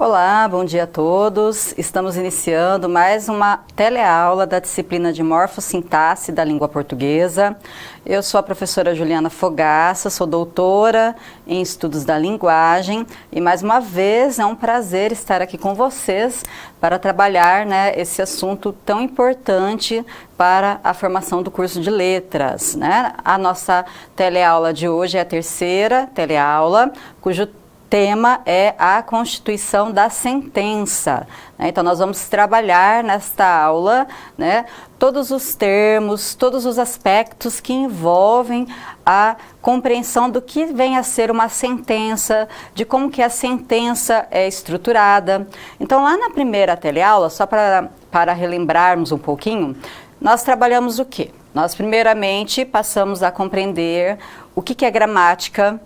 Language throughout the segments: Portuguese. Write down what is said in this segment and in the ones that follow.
Olá, bom dia a todos. Estamos iniciando mais uma teleaula da disciplina de morfossintaxe da língua portuguesa. Eu sou a professora Juliana Fogaça, sou doutora em estudos da linguagem e mais uma vez é um prazer estar aqui com vocês para trabalhar, esse assunto tão importante para a formação do curso de letras, A nossa teleaula de hoje é a terceira teleaula, cujo tema é a constituição da sentença. Então, nós vamos trabalhar nesta aula, todos os termos, todos os aspectos que envolvem a compreensão do que vem a ser uma sentença, de como que a sentença é estruturada. Então, lá na primeira teleaula, só para relembrarmos um pouquinho, nós trabalhamos o quê? Nós, primeiramente, passamos a compreender o que é gramática,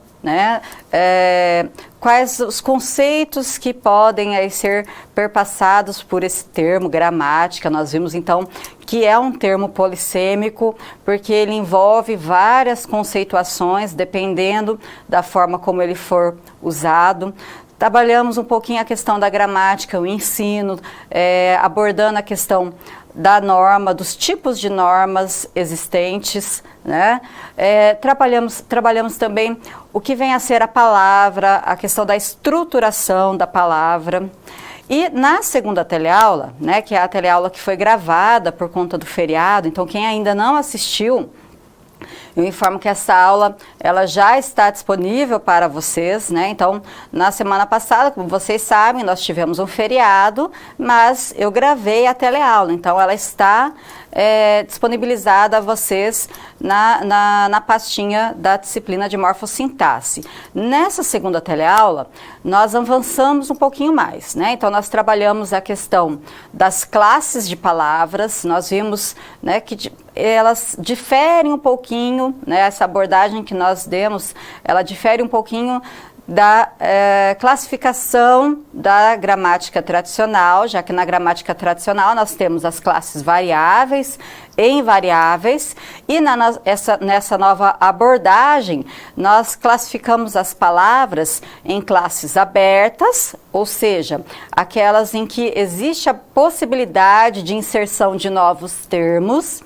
quais os conceitos que podem aí ser perpassados por esse termo gramática. Nós vimos então que é um termo polissêmico porque ele envolve várias conceituações dependendo da forma como ele for usado. Trabalhamos um pouquinho a questão da gramática, o ensino, abordando a questão da norma, dos tipos de normas existentes, Trabalhamos também o que vem a ser a palavra, a questão da estruturação da palavra. E na segunda teleaula, que é a teleaula que foi gravada por conta do feriado, então quem ainda não assistiu, eu informo que essa aula ela já está disponível para vocês, Então, na semana passada, como vocês sabem, nós tivemos um feriado, mas eu gravei a teleaula, então ela está disponibilizada a vocês na pastinha da disciplina de morfossintaxe. Nessa segunda teleaula, nós avançamos um pouquinho mais, Então, nós trabalhamos a questão das classes de palavras, nós vimos que elas diferem um pouquinho, essa abordagem que nós demos, ela difere um pouquinho da classificação da gramática tradicional, já que na gramática tradicional nós temos as classes variáveis e invariáveis, e nessa nova abordagem nós classificamos as palavras em classes abertas, ou seja, aquelas em que existe a possibilidade de inserção de novos termos,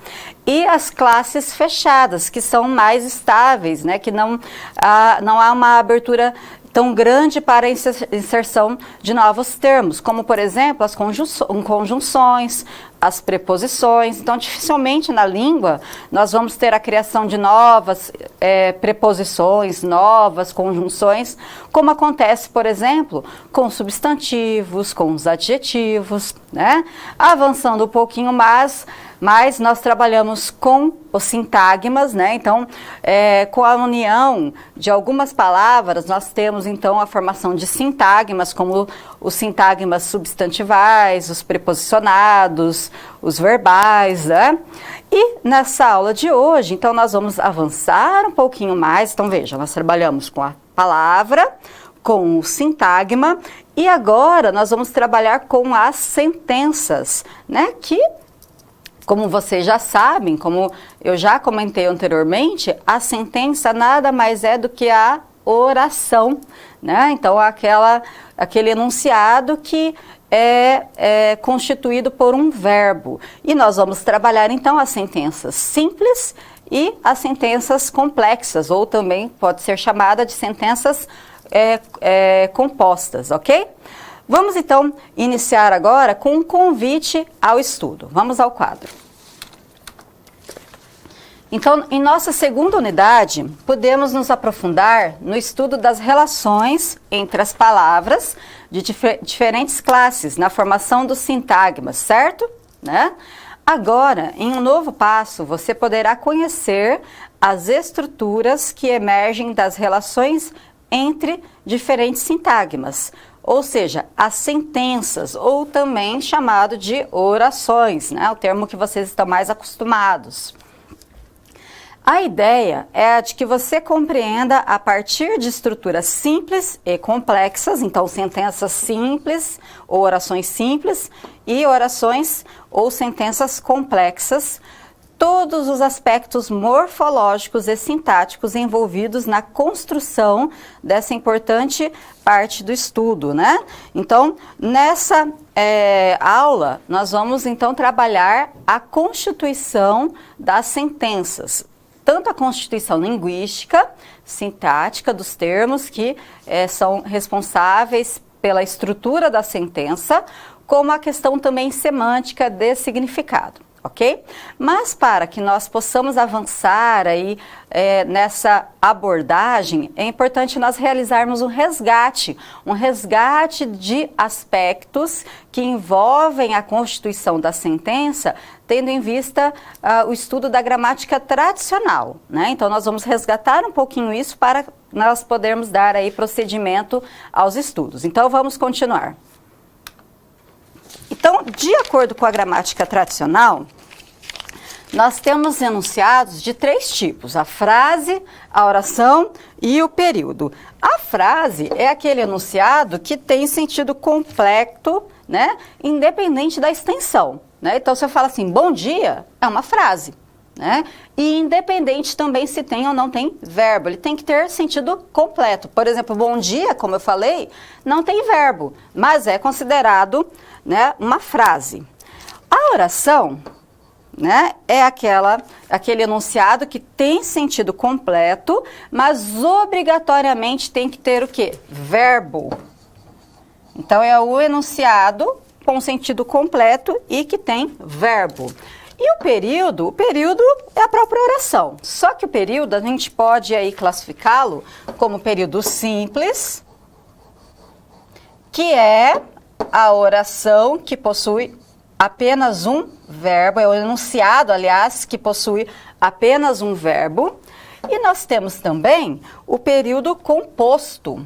e as classes fechadas, que são mais estáveis, que não há uma abertura tão grande para a inserção de novos termos, como, por exemplo, as conjunções, as preposições. Então, dificilmente na língua nós vamos ter a criação de novas preposições, novas conjunções, como acontece, por exemplo, com substantivos, com os adjetivos, Avançando um pouquinho mais, nós trabalhamos com os sintagmas, Então, com a união de algumas palavras, nós temos, então, a formação de sintagmas, como os sintagmas substantivais, os preposicionados, os verbais, E nessa aula de hoje, então, nós vamos avançar um pouquinho mais. Então, veja, nós trabalhamos com a palavra, com o sintagma, e agora nós vamos trabalhar com as sentenças, Que, como vocês já sabem, como eu já comentei anteriormente, a sentença nada mais é do que a oração, Então, aquele enunciado que é constituído por um verbo. E nós vamos trabalhar, então, as sentenças simples e as sentenças complexas, ou também pode ser chamada de sentenças compostas, ok? Vamos, então, iniciar agora com um convite ao estudo. Vamos ao quadro. Então, em nossa segunda unidade, podemos nos aprofundar no estudo das relações entre as palavras de diferentes classes, na formação dos sintagmas, certo? Agora, em um novo passo, você poderá conhecer as estruturas que emergem das relações entre diferentes sintagmas, ou seja, as sentenças, ou também chamado de orações, o termo que vocês estão mais acostumados. A ideia é a de que você compreenda a partir de estruturas simples e complexas, então sentenças simples ou orações simples e orações ou sentenças complexas, todos os aspectos morfológicos e sintáticos envolvidos na construção dessa importante parte do estudo, né? Então, nessa aula, nós vamos então trabalhar a constituição das sentenças, tanto a constituição linguística, sintática dos termos que são responsáveis pela estrutura da sentença, como a questão também semântica de significado. Ok? Mas para que nós possamos avançar aí nessa abordagem, é importante nós realizarmos um resgate de aspectos que envolvem a constituição da sentença, tendo em vista o estudo da gramática tradicional, né? Então nós vamos resgatar um pouquinho isso para nós podermos dar aí procedimento aos estudos. Então vamos continuar. Então, de acordo com a gramática tradicional, nós temos enunciados de 3 tipos: a frase, a oração e o período. A frase é aquele enunciado que tem sentido completo, né, independente da extensão, né? Então, se eu falo assim, bom dia, é uma frase, né? E independente também se tem ou não tem verbo, ele tem que ter sentido completo. Por exemplo, bom dia, como eu falei, não tem verbo, mas é considerado, né, uma frase. A oração, né, é aquele enunciado que tem sentido completo, mas obrigatoriamente tem que ter o quê? Verbo. Então, é o enunciado com sentido completo e que tem verbo. E o período é a própria oração. Só que o período a gente pode aí classificá-lo como período simples, que é a oração que possui apenas um verbo, é o enunciado, aliás, que possui apenas um verbo. E nós temos também o período composto,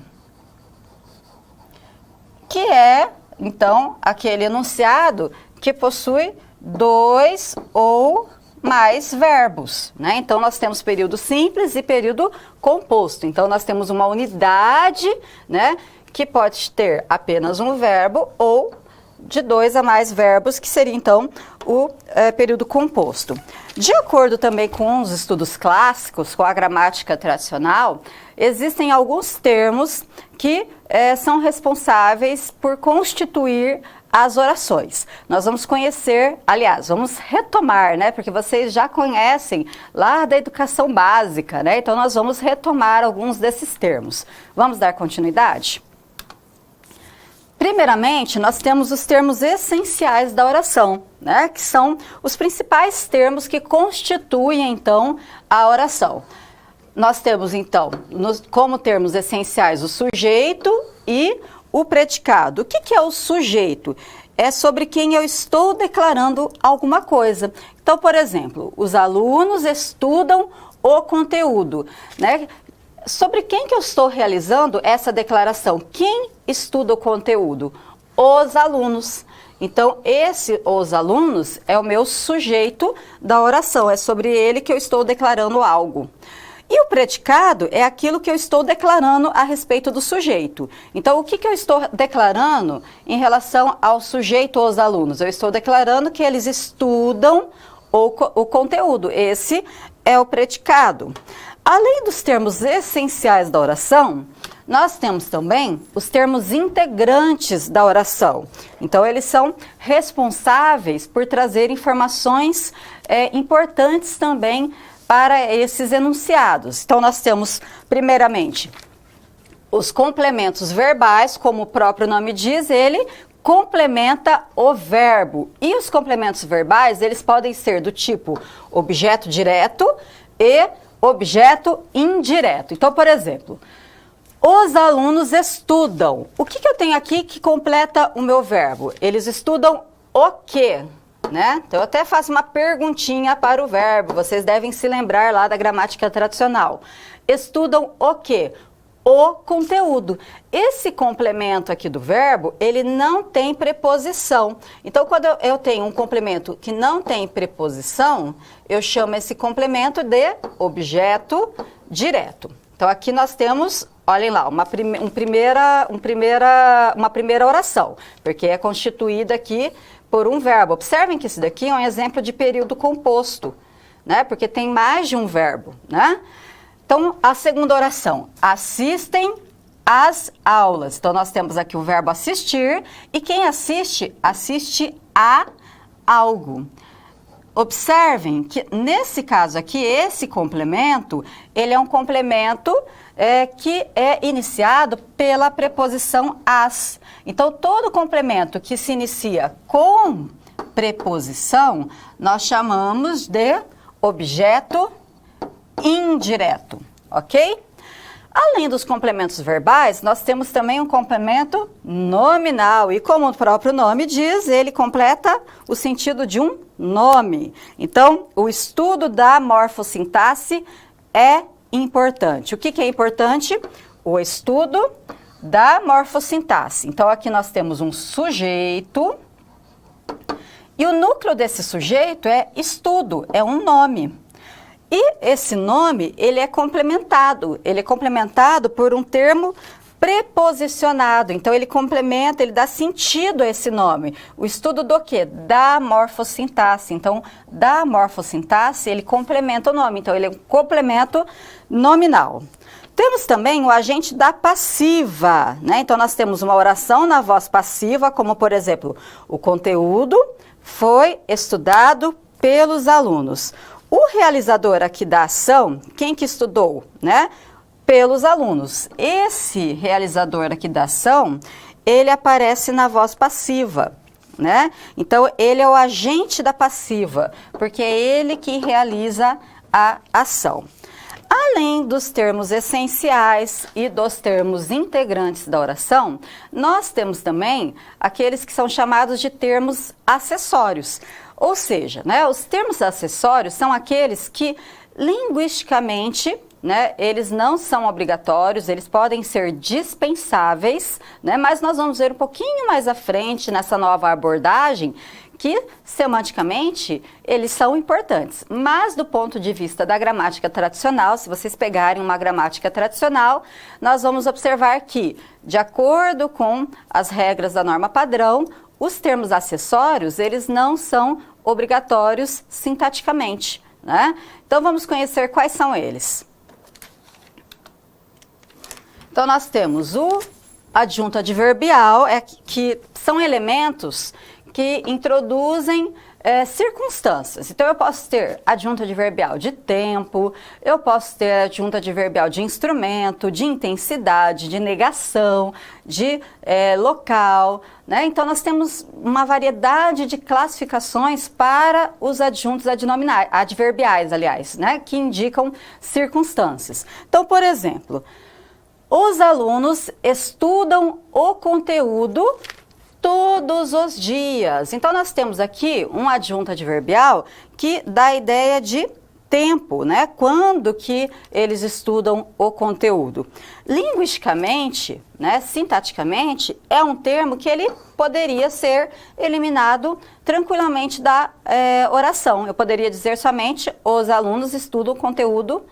que é, então, aquele enunciado que possui 2 ou mais verbos, né? Então, nós temos período simples e período composto. Então, nós temos uma unidade, né, que pode ter apenas um verbo ou de 2 a mais verbos, que seria, então, o período composto. De acordo também com os estudos clássicos, com a gramática tradicional, existem alguns termos que são responsáveis por constituir as orações. Nós vamos conhecer, aliás, vamos retomar, né? Porque vocês já conhecem lá da educação básica, né? Então, nós vamos retomar alguns desses termos. Vamos dar continuidade? Primeiramente, nós temos os termos essenciais da oração, né? Que são os principais termos que constituem, então, a oração. Nós temos, então, como termos essenciais, o sujeito e o predicado. O que é o sujeito? É sobre quem eu estou declarando alguma coisa. Então, por exemplo, os alunos estudam o conteúdo, né? Sobre quem que eu estou realizando essa declaração? Quem estuda o conteúdo? Os alunos. Então, os alunos, é o meu sujeito da oração, é sobre ele que eu estou declarando algo. E o predicado é aquilo que eu estou declarando a respeito do sujeito. Então, o que eu estou declarando em relação ao sujeito ou aos alunos? Eu estou declarando que eles estudam o conteúdo. Esse é o predicado. Além dos termos essenciais da oração, nós temos também os termos integrantes da oração. Então, eles são responsáveis por trazer informações importantes também para esses enunciados. Então, nós temos, primeiramente, os complementos verbais, como o próprio nome diz, ele complementa o verbo. E os complementos verbais, eles podem ser do tipo objeto direto e objeto indireto. Então, por exemplo, os alunos estudam. O que eu tenho aqui que completa o meu verbo? Eles estudam o quê? Né? Então, eu até faço uma perguntinha para o verbo. Vocês devem se lembrar lá da gramática tradicional. Estudam o quê? O conteúdo. Esse complemento aqui do verbo, ele não tem preposição. Então, quando eu tenho um complemento que não tem preposição, eu chamo esse complemento de objeto direto. Então, aqui nós temos, olhem lá, uma primeira oração, porque é constituída aqui por um verbo. Observem que isso daqui é um exemplo de período composto. né? Porque tem mais de um verbo, né? Então, a segunda oração, assistem às aulas. Então, nós temos aqui o verbo assistir, e quem assiste, assiste a algo. Observem que, nesse caso aqui, esse complemento, ele é um complemento que é iniciado pela preposição as. Então, todo complemento que se inicia com preposição, nós chamamos de objeto indireto, ok? Além dos complementos verbais, nós temos também um complemento nominal. E como o próprio nome diz, ele completa o sentido de um nome. Então, o estudo da morfossintaxe é importante. O que é importante? O estudo da morfossintaxe. Então, aqui nós temos um sujeito. E o núcleo desse sujeito é estudo, é um nome. E esse nome, ele é complementado por um termo preposicionado. Então, ele complementa, ele dá sentido a esse nome. O estudo do quê? Da morfossintaxe. Então, da morfossintaxe, ele complementa o nome. Então, ele é um complemento nominal. Temos também o agente da passiva, né? Então, nós temos uma oração na voz passiva, como, por exemplo, o conteúdo foi estudado pelos alunos. O realizador aqui da ação, quem que estudou, né? Pelos alunos. Esse realizador aqui da ação, ele aparece na voz passiva, né? Então, ele é o agente da passiva, porque é ele que realiza a ação. Além dos termos essenciais e dos termos integrantes da oração, nós temos também aqueles que são chamados de termos acessórios. Ou seja, né, os termos acessórios são aqueles que, linguisticamente, né, eles não são obrigatórios, eles podem ser dispensáveis, né, mas nós vamos ver um pouquinho mais à frente, nessa nova abordagem, que, semanticamente, eles são importantes. Mas, do ponto de vista da gramática tradicional, se vocês pegarem uma gramática tradicional, nós vamos observar que, de acordo com as regras da norma padrão, os termos acessórios, eles não são obrigatórios sintaticamente, né? Então, vamos conhecer quais são eles. Então, nós temos o adjunto adverbial, que são elementos que introduzem circunstâncias. Então, eu posso ter adjunto adverbial de tempo, eu posso ter adjunto adverbial de instrumento, de intensidade, de negação, de local, né? Então, nós temos uma variedade de classificações para os adjuntos adverbiais, aliás, né? Que indicam circunstâncias. Então, por exemplo, os alunos estudam o conteúdo todos os dias. Então, nós temos aqui um adjunto adverbial que dá a ideia de tempo, né? Quando que eles estudam o conteúdo. Linguisticamente, né, sintaticamente, é um termo que ele poderia ser eliminado tranquilamente da oração. Eu poderia dizer somente os alunos estudam conteúdo,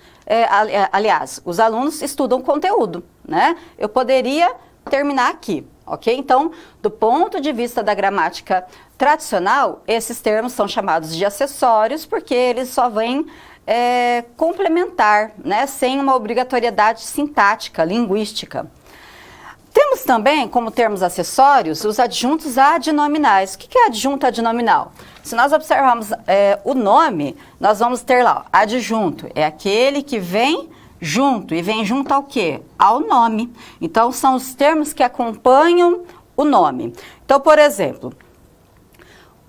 aliás, os alunos estudam conteúdo, né? Eu poderia terminar aqui. Ok? Então, do ponto de vista da gramática tradicional, esses termos são chamados de acessórios porque eles só vêm complementar, né? Sem uma obrigatoriedade sintática, linguística. Temos também, como termos acessórios, os adjuntos adnominais. O que é adjunto adnominal? Se nós observarmos o nome, nós vamos ter lá, adjunto, é aquele que vem junto, e vem junto ao quê? Ao nome. Então, são os termos que acompanham o nome. Então, por exemplo,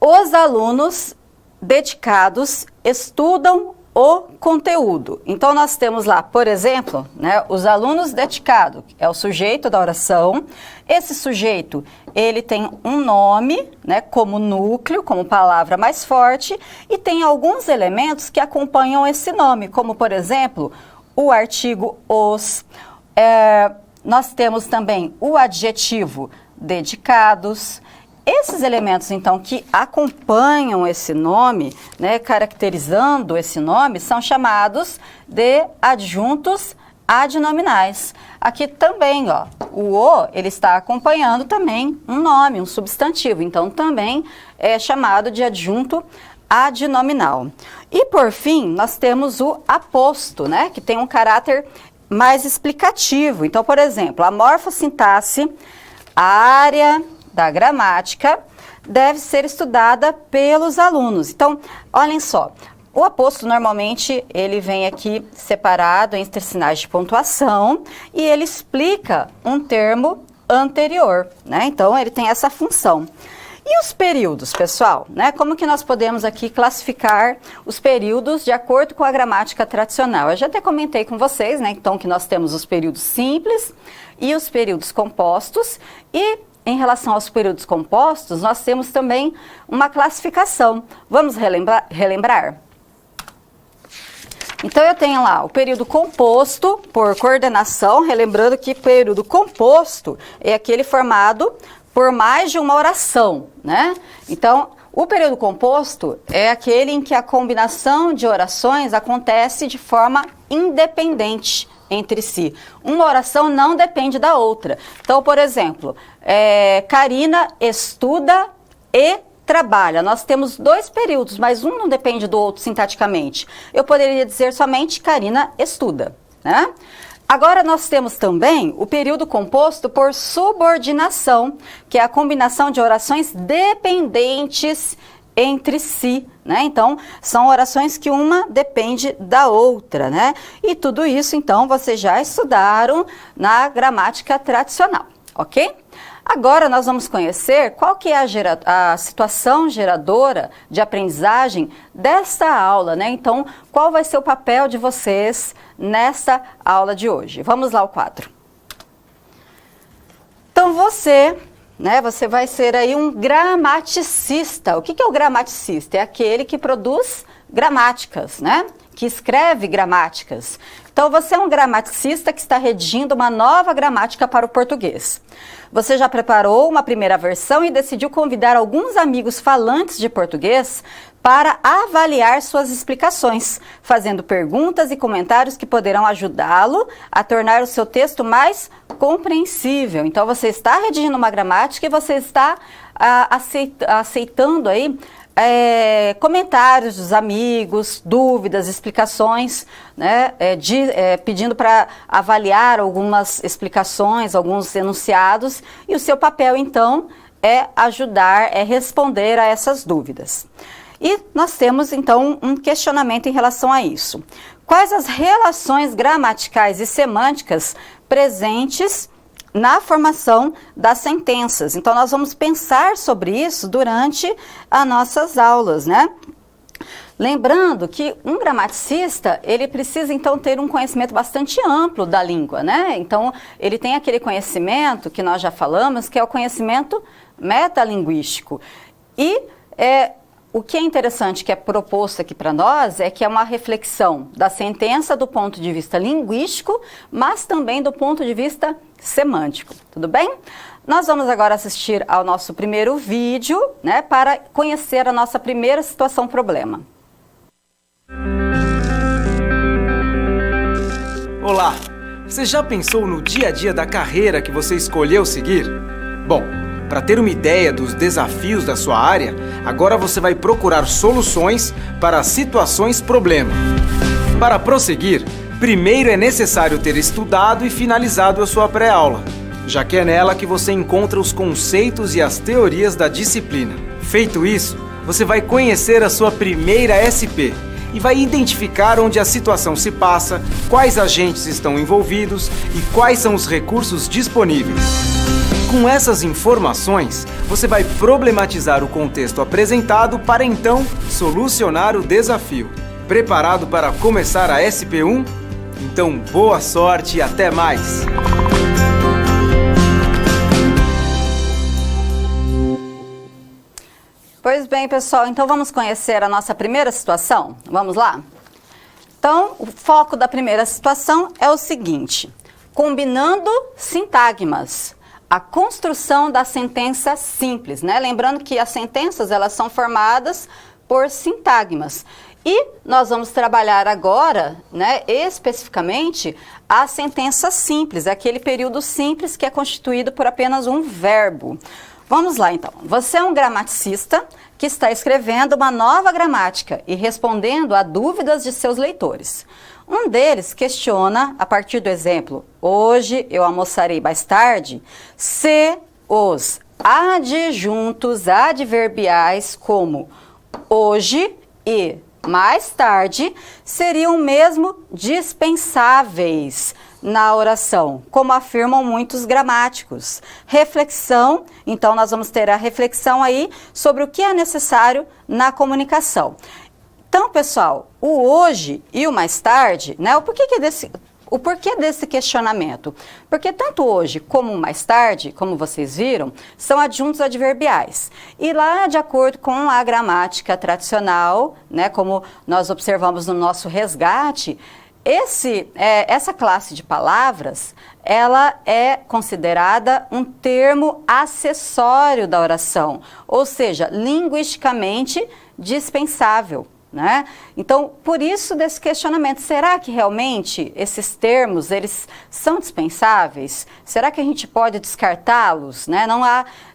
os alunos dedicados estudam o conteúdo. Então, nós temos lá, por exemplo, né, os alunos dedicados, é o sujeito da oração. Esse sujeito, ele tem um nome, né, como núcleo, como palavra mais forte, e tem alguns elementos que acompanham esse nome, como, por exemplo, o artigo os. Nós temos também o adjetivo dedicados. Esses elementos, então, que acompanham esse nome, né, caracterizando esse nome, são chamados de adjuntos adnominais. Aqui também, ó, o ele está acompanhando também um nome, um substantivo. Então, também é chamado de adjunto adnominal. E por fim, nós temos o aposto, né, que tem um caráter mais explicativo. Então, por exemplo, a morfossintaxe, a área da gramática, deve ser estudada pelos alunos. Então, olhem só, o aposto normalmente ele vem aqui separado entre sinais de pontuação e ele explica um termo anterior, né? Então, ele tem essa função. E os períodos, pessoal, né? Como que nós podemos aqui classificar os períodos de acordo com a gramática tradicional? Eu já até comentei com vocês, né? Então, que nós temos os períodos simples e os períodos compostos. E em relação aos períodos compostos, nós temos também uma classificação. Vamos relembrar? Então, eu tenho lá o período composto por coordenação, relembrando que período composto é aquele formado por mais de uma oração, né? Então, o período composto é aquele em que a combinação de orações acontece de forma independente entre si. Uma oração não depende da outra. Então, por exemplo, Karina estuda e trabalha. Nós temos dois períodos, mas um não depende do outro sintaticamente. Eu poderia dizer somente Karina estuda, né? Agora, nós temos também o período composto por subordinação, que é a combinação de orações dependentes entre si, né? Então, são orações que uma depende da outra, né? E tudo isso, então, vocês já estudaram na gramática tradicional, ok? Agora, nós vamos conhecer qual que é a situação geradora de aprendizagem desta aula, né? Então, qual vai ser o papel de vocês nessa aula de hoje? Vamos lá ao quadro. Então, você vai ser aí um gramaticista. O que é o gramaticista? É aquele que produz gramáticas, né? Que escreve gramáticas. Então, você é um gramaticista que está redigindo uma nova gramática para o português. Você já preparou uma primeira versão e decidiu convidar alguns amigos falantes de português para avaliar suas explicações, fazendo perguntas e comentários que poderão ajudá-lo a tornar o seu texto mais compreensível. Então, você está redigindo uma gramática e você está aceitando aí comentários dos amigos, dúvidas, explicações, né, pedindo para avaliar algumas explicações, alguns enunciados, e o seu papel, então, é ajudar, é responder a essas dúvidas. E nós temos, então, um questionamento em relação a isso. Quais as relações gramaticais e semânticas presentes na formação das sentenças? Então, nós vamos pensar sobre isso durante as nossas aulas, né? Lembrando que um gramaticista, ele precisa, então, ter um conhecimento bastante amplo da língua, né? Então, ele tem aquele conhecimento que nós já falamos, que é o conhecimento metalinguístico. E o que é interessante, que é proposto aqui para nós, é que é uma reflexão da sentença do ponto de vista linguístico, mas também do ponto de vista semântico, tudo bem? Nós vamos agora assistir ao nosso primeiro vídeo, né, para conhecer a nossa primeira situação-problema. Olá! Você já pensou no dia a dia da carreira que você escolheu seguir? Bom, para ter uma ideia dos desafios da sua área, agora você vai procurar soluções para situações-problema. Para prosseguir, primeiro é necessário ter estudado e finalizado a sua pré-aula, já que é nela que você encontra os conceitos e as teorias da disciplina. Feito isso, você vai conhecer a sua primeira SP e vai identificar onde a situação se passa, quais agentes estão envolvidos e quais são os recursos disponíveis. Com essas informações, você vai problematizar o contexto apresentado para então solucionar o desafio. Preparado para começar a SP1? Então, boa sorte e até mais! Pois bem, pessoal, então vamos conhecer a nossa primeira situação? Vamos lá? Então, o foco da primeira situação é o seguinte: combinando sintagmas. A construção da sentença simples, né? Lembrando que as sentenças, elas são formadas por sintagmas. E nós vamos trabalhar agora, né, especificamente, a sentença simples, aquele período simples que é constituído por apenas um verbo. Vamos lá, então. Você é um gramaticista que está escrevendo uma nova gramática e respondendo a dúvidas de seus leitores. Um deles questiona, a partir do exemplo, hoje eu almoçarei mais tarde, se os adjuntos adverbiais como hoje e mais tarde seriam mesmo dispensáveis na oração, como afirmam muitos gramáticos. Reflexão, então nós vamos ter a reflexão aí sobre o que é necessário na comunicação. Então, pessoal, o hoje e o mais tarde, né? O porquê desse questionamento? Porque tanto hoje como mais tarde, como vocês viram, são adjuntos adverbiais. E lá, de acordo com a gramática tradicional, né, como nós observamos no nosso resgate, essa classe de palavras, ela é considerada um termo acessório da oração, ou seja, linguisticamente dispensável. Né? Então, por isso desse questionamento, será que realmente esses termos, eles são dispensáveis? Será que a gente pode descartá-los? Né?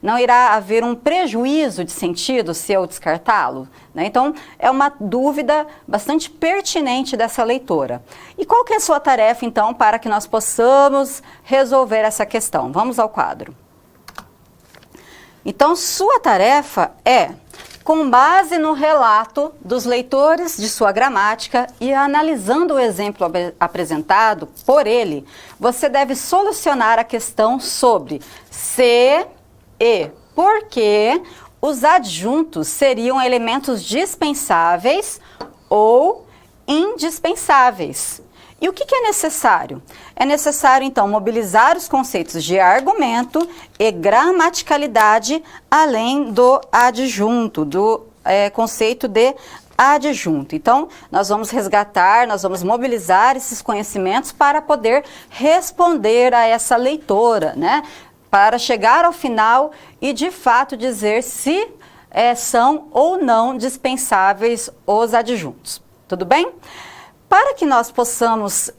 Não irá haver um prejuízo de sentido se eu descartá-lo? Né? Então, é uma dúvida bastante pertinente dessa leitora. E qual que é a sua tarefa, então, para que nós possamos resolver essa questão? Vamos ao quadro. Então, sua tarefa é, com base no relato dos leitores de sua gramática e analisando o exemplo apresentado por ele, você deve solucionar a questão sobre se e por que os adjuntos seriam elementos dispensáveis ou indispensáveis. E o que é necessário? É necessário, então, mobilizar os conceitos de argumento e gramaticalidade, além do adjunto, do conceito de adjunto. Então, nós vamos resgatar, nós vamos mobilizar esses conhecimentos para poder responder a essa leitora, né? Para chegar ao final e, de fato, dizer se são ou não dispensáveis os adjuntos. Tudo bem? Para que nós possamos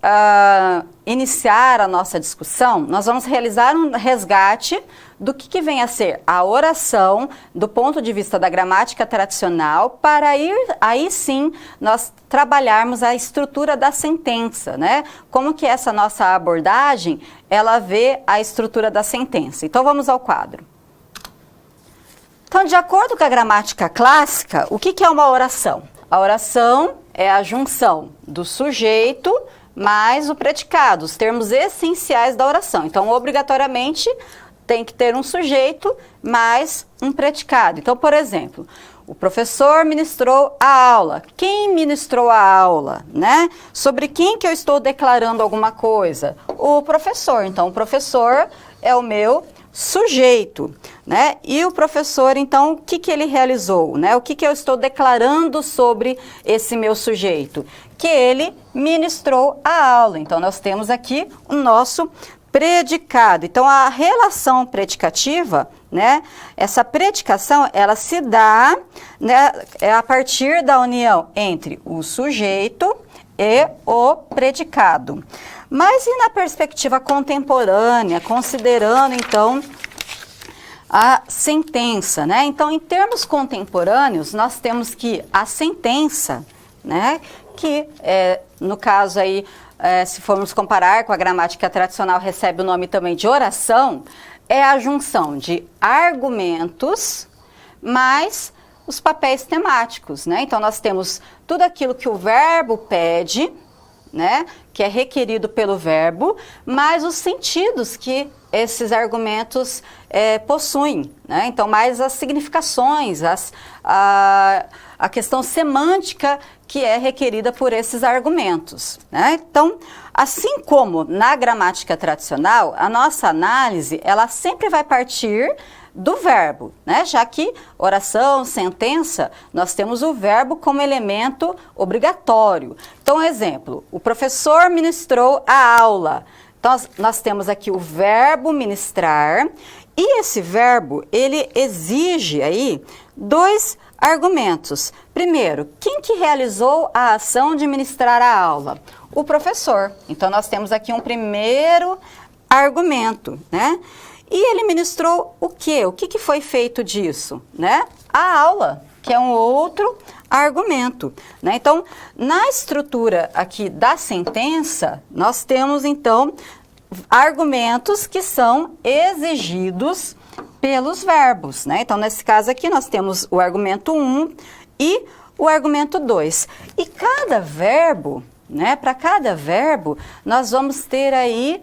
iniciar a nossa discussão, nós vamos realizar um resgate do que vem a ser a oração do ponto de vista da gramática tradicional, para aí sim nós trabalharmos a estrutura da sentença, né? Como que essa nossa abordagem, ela vê a estrutura da sentença. Então vamos ao quadro. Então, de acordo com a gramática clássica, o que é uma oração? A oração é a junção do sujeito mais o predicado, os termos essenciais da oração. Então, obrigatoriamente, tem que ter um sujeito mais um predicado. Então, por exemplo, o professor ministrou a aula. Quem ministrou a aula, né? Sobre quem que eu estou declarando alguma coisa? O professor. Então, o professor é o meu sujeito, né? E o professor, então, o que ele realizou, né? O que eu estou declarando sobre esse meu sujeito? Que ele ministrou a aula. Então, nós temos aqui o nosso predicado. Então, a relação predicativa, né? Essa predicação, ela se dá, né, a partir da união entre o sujeito e o predicado. Mas e na perspectiva contemporânea, considerando, então, a sentença, né? Então, em termos contemporâneos, nós temos que a sentença, né, que, no caso aí, se formos comparar com a gramática tradicional, recebe o nome também de oração, é a junção de argumentos mais os papéis temáticos, né? Então, nós temos tudo aquilo que o verbo pede, né, que é requerido pelo verbo, mais os sentidos que esses argumentos possuem, né? Então, mais as significações, a questão semântica que é requerida por esses argumentos, né? Então, assim como na gramática tradicional, a nossa análise, ela sempre vai partir do verbo, né? Já que oração, sentença, nós temos o verbo como elemento obrigatório. Então, exemplo, o professor ministrou a aula. Então, nós temos aqui o verbo ministrar e esse verbo, ele exige aí dois argumentos. Primeiro, quem que realizou a ação de ministrar a aula? O professor. Então, nós temos aqui um primeiro argumento, né? E ele ministrou o quê? O que foi feito disso, né? A aula, que é um outro argumento, né? Então, na estrutura aqui da sentença, nós temos, então, argumentos que são exigidos pelos verbos, né? Então, nesse caso aqui, nós temos o argumento 1 e o argumento 2. E cada verbo, né? Para cada verbo, nós vamos ter aí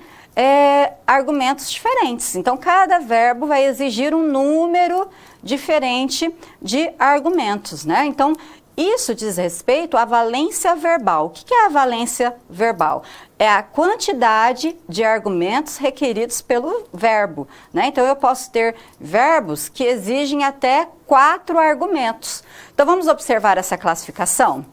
argumentos diferentes. Então, cada verbo vai exigir um número diferente de argumentos, né? Então, isso diz respeito à valência verbal. O que é a valência verbal? É a quantidade de argumentos requeridos pelo verbo, né? Então, eu posso ter verbos que exigem até 4 argumentos. Então, vamos observar essa classificação?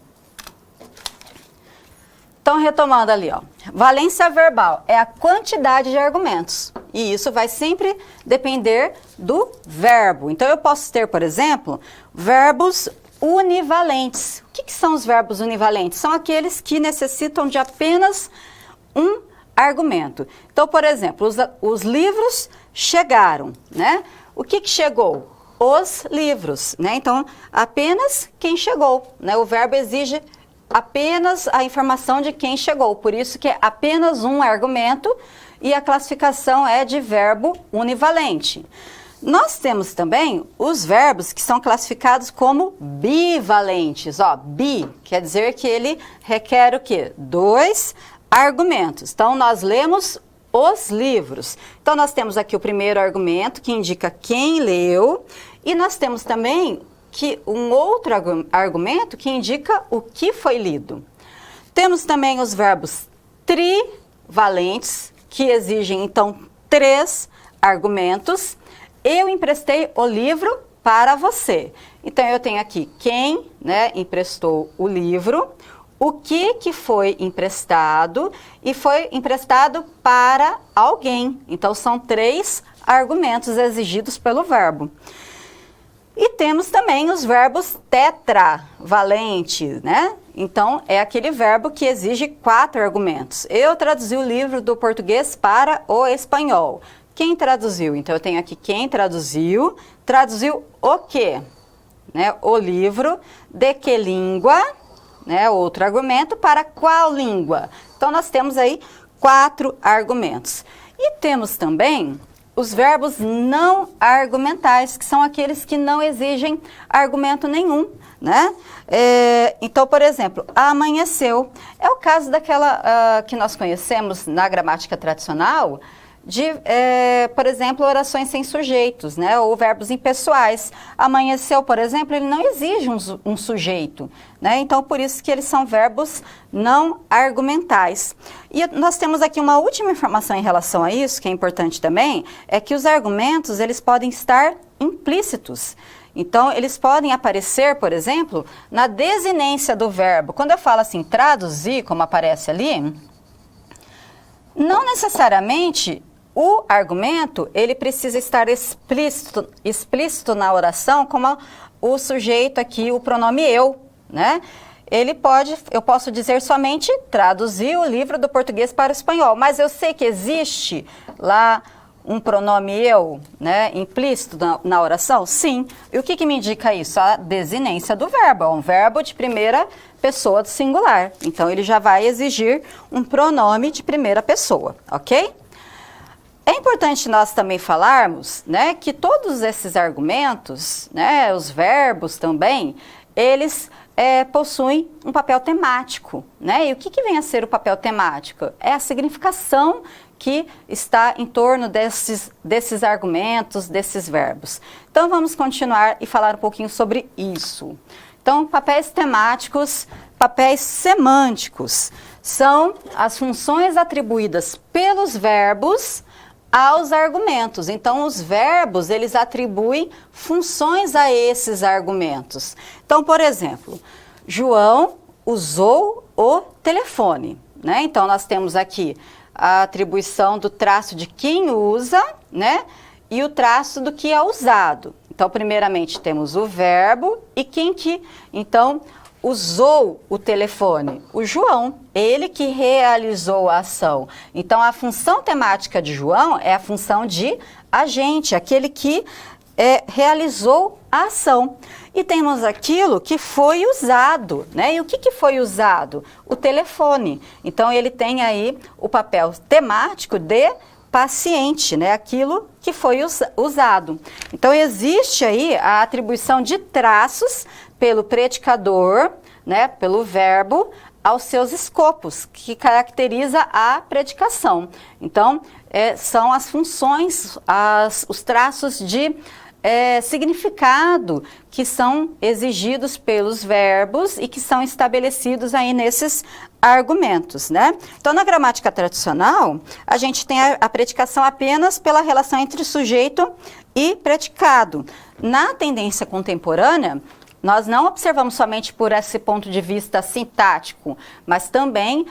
Então, retomando ali, ó, valência verbal é a quantidade de argumentos. E isso vai sempre depender do verbo. Então, eu posso ter, por exemplo, verbos univalentes. O que são os verbos univalentes? São aqueles que necessitam de apenas um argumento. Então, por exemplo, os livros chegaram, né? O que chegou? Os livros, né? Então, apenas quem chegou, né? O verbo exige apenas a informação de quem chegou, por isso que é apenas um argumento e a classificação é de verbo univalente. Nós temos também os verbos que são classificados como bivalentes. Ó, bi quer dizer que ele requer o quê? 2 argumentos. Então, nós lemos os livros. Então, nós temos aqui o primeiro argumento que indica quem leu e nós temos também um outro argumento que indica o que foi lido. Temos também os verbos trivalentes, que exigem, então, 3 argumentos. Eu emprestei o livro para você. Então, eu tenho aqui quem, né, emprestou o livro, o que foi emprestado e foi emprestado para alguém. Então, são 3 argumentos exigidos pelo verbo. E temos também os verbos tetravalentes, né? Então, é aquele verbo que exige 4 argumentos. Eu traduzi o livro do português para o espanhol. Quem traduziu? Então, eu tenho aqui quem traduziu o quê? Né? O livro, de que língua, né? Outro argumento, para qual língua? Então, nós temos aí 4 argumentos. E temos também os verbos não argumentais, que são aqueles que não exigem argumento nenhum, né? Então, por exemplo, amanheceu. É o caso daquela que nós conhecemos na gramática tradicional, de, por exemplo, orações sem sujeitos, né? Ou verbos impessoais. Amanheceu, por exemplo, ele não exige um sujeito, né? Então, por isso que eles são verbos não argumentais. E nós temos aqui uma última informação em relação a isso, que é importante também, é que os argumentos, eles podem estar implícitos. Então, eles podem aparecer, por exemplo, na desinência do verbo. Quando eu falo assim, traduzir, como aparece ali, não necessariamente o argumento, ele precisa estar explícito na oração, como o sujeito aqui, o pronome eu, né? Eu posso dizer somente traduzir o livro do português para o espanhol, mas eu sei que existe lá um pronome eu, né, implícito na oração? Sim. E o que me indica isso? A desinência do verbo. É um verbo de primeira pessoa do singular. Então, ele já vai exigir um pronome de primeira pessoa, ok? É importante nós também falarmos, né, que todos esses argumentos, né, os verbos também, eles possuem um papel temático, né? E o que vem a ser o papel temático? É a significação que está em torno desses argumentos, desses verbos. Então, vamos continuar e falar um pouquinho sobre isso. Então, papéis temáticos, papéis semânticos, são as funções atribuídas pelos verbos aos argumentos. Então, os verbos, eles atribuem funções a esses argumentos. Então, por exemplo, João usou o telefone, né? Então, nós temos aqui a atribuição do traço de quem usa, né? E o traço do que é usado. Então, primeiramente, temos o verbo e quem que, então, usou o telefone? O João, ele que realizou a ação. Então, a função temática de João é a função de agente, aquele que realizou a ação. E temos aquilo que foi usado, né? E o que foi usado? O telefone. Então, ele tem aí o papel temático de paciente, né? Aquilo que foi usado. Então, existe aí a atribuição de traços pelo predicador, né? Pelo verbo, aos seus escopos, que caracteriza a predicação. Então, são as funções, os traços de significado que são exigidos pelos verbos e que são estabelecidos aí nesses argumentos, né? Então, na gramática tradicional, a gente tem a predicação apenas pela relação entre sujeito e predicado. Na tendência contemporânea, nós não observamos somente por esse ponto de vista sintático, mas também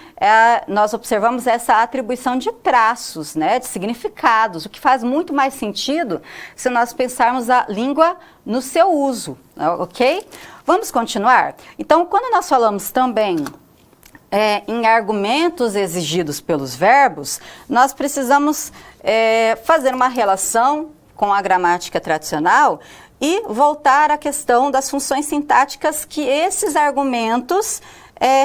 nós observamos essa atribuição de traços, né, de significados, o que faz muito mais sentido se nós pensarmos a língua no seu uso, ok? Vamos continuar? Então, quando nós falamos também em argumentos exigidos pelos verbos, nós precisamos fazer uma relação com a gramática tradicional e voltar à questão das funções sintáticas que esses argumentos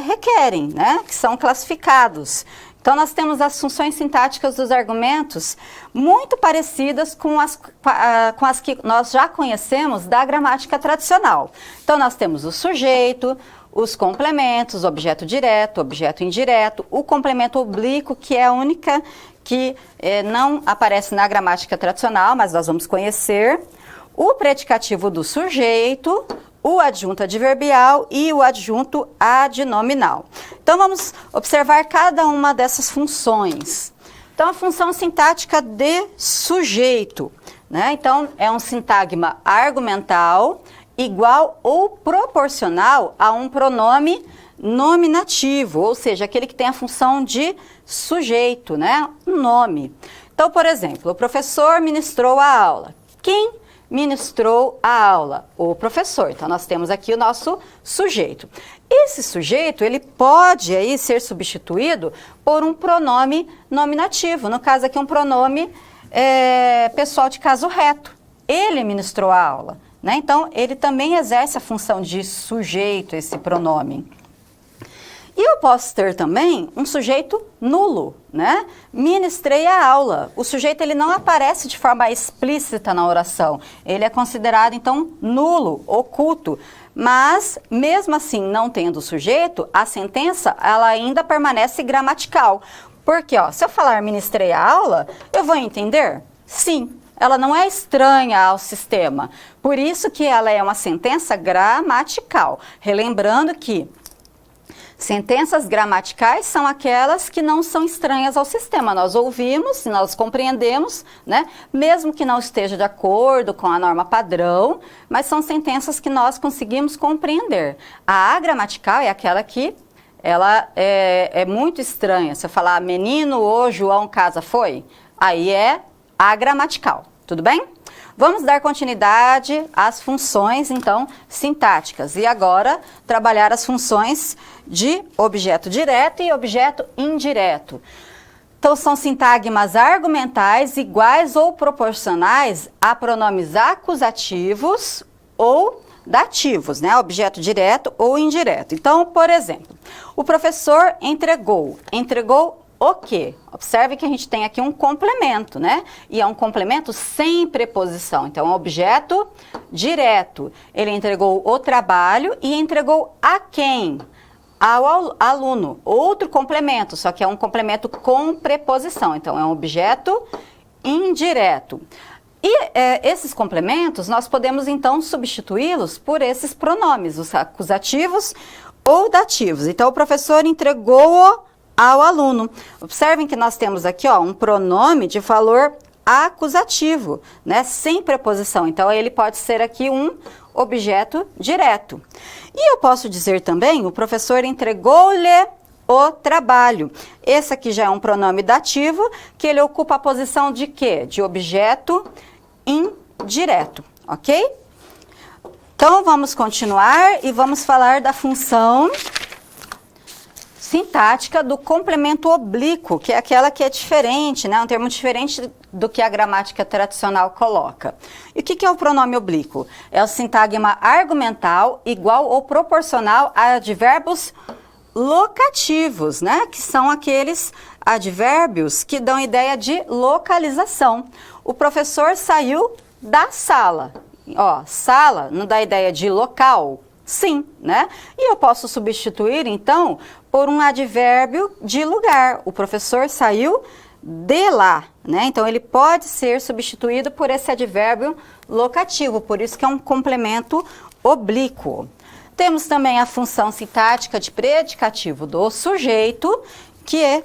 requerem, né? Que são classificados. Então, nós temos as funções sintáticas dos argumentos muito parecidas com as que nós já conhecemos da gramática tradicional. Então, nós temos o sujeito, os complementos, objeto direto, objeto indireto, o complemento oblíquo, que é a única que não aparece na gramática tradicional, mas nós vamos conhecer, o predicativo do sujeito, o adjunto adverbial e o adjunto adnominal. Então, vamos observar cada uma dessas funções. Então, a função sintática de sujeito, né? Então, é um sintagma argumental igual ou proporcional a um pronome nominativo, ou seja, aquele que tem a função de sujeito, né? Um nome. Então, por exemplo, o professor ministrou a aula. Quem ministrou a aula? O professor. Então, nós temos aqui o nosso sujeito. Esse sujeito, ele pode aí ser substituído por um pronome nominativo. No caso aqui, um pronome pessoal de caso reto. Ele ministrou a aula, né? Então, ele também exerce a função de sujeito, esse pronome. E eu posso ter também um sujeito nulo, né? Ministrei a aula. O sujeito, ele não aparece de forma explícita na oração. Ele é considerado, então, nulo, oculto. Mas, mesmo assim, não tendo sujeito, a sentença, ela ainda permanece gramatical. Porque, ó, se eu falar ministrei a aula, eu vou entender? Sim. Ela não é estranha ao sistema. Por isso que ela é uma sentença gramatical. Relembrando que sentenças gramaticais são aquelas que não são estranhas ao sistema. Nós ouvimos, nós compreendemos, né? Mesmo que não esteja de acordo com a norma padrão, mas são sentenças que nós conseguimos compreender. A agramatical é aquela que ela é muito estranha. Se eu falar menino, ô, João, casa, foi, aí é agramatical. Tudo bem? Vamos dar continuidade às funções, então, sintáticas. E agora, trabalhar as funções de objeto direto e objeto indireto. Então, são sintagmas argumentais iguais ou proporcionais a pronomes acusativos ou dativos, né? Objeto direto ou indireto. Então, por exemplo, o professor entregou. Entregou o quê? Observe que a gente tem aqui um complemento, né? E é um complemento sem preposição. Então, é um objeto direto. Ele entregou o trabalho e entregou a quem? Ao aluno. Outro complemento, só que é um complemento com preposição. Então, é um objeto indireto. E esses complementos, nós podemos, então, substituí-los por esses pronomes, os acusativos ou dativos. Então, o professor entregou-o ao aluno. Observem que nós temos aqui, ó, um pronome de valor acusativo, né, sem preposição. Então, ele pode ser aqui um objeto direto. E eu posso dizer também, o professor entregou-lhe o trabalho. Esse aqui já é um pronome dativo, que ele ocupa a posição de quê? De objeto indireto, ok? Então, vamos continuar e vamos falar da função sintática do complemento oblíquo, que é aquela que é diferente, né? Um termo diferente do que a gramática tradicional coloca. E o que é o pronome oblíquo? É o sintagma argumental igual ou proporcional a advérbios locativos, né? Que são aqueles advérbios que dão ideia de localização. O professor saiu da sala. Ó, sala não dá ideia de local? Sim, né? E eu posso substituir, então, por um advérbio de lugar. O professor saiu de lá, né? Então, ele pode ser substituído por esse advérbio locativo, por isso que é um complemento oblíquo. Temos também a função sintática de predicativo do sujeito, que é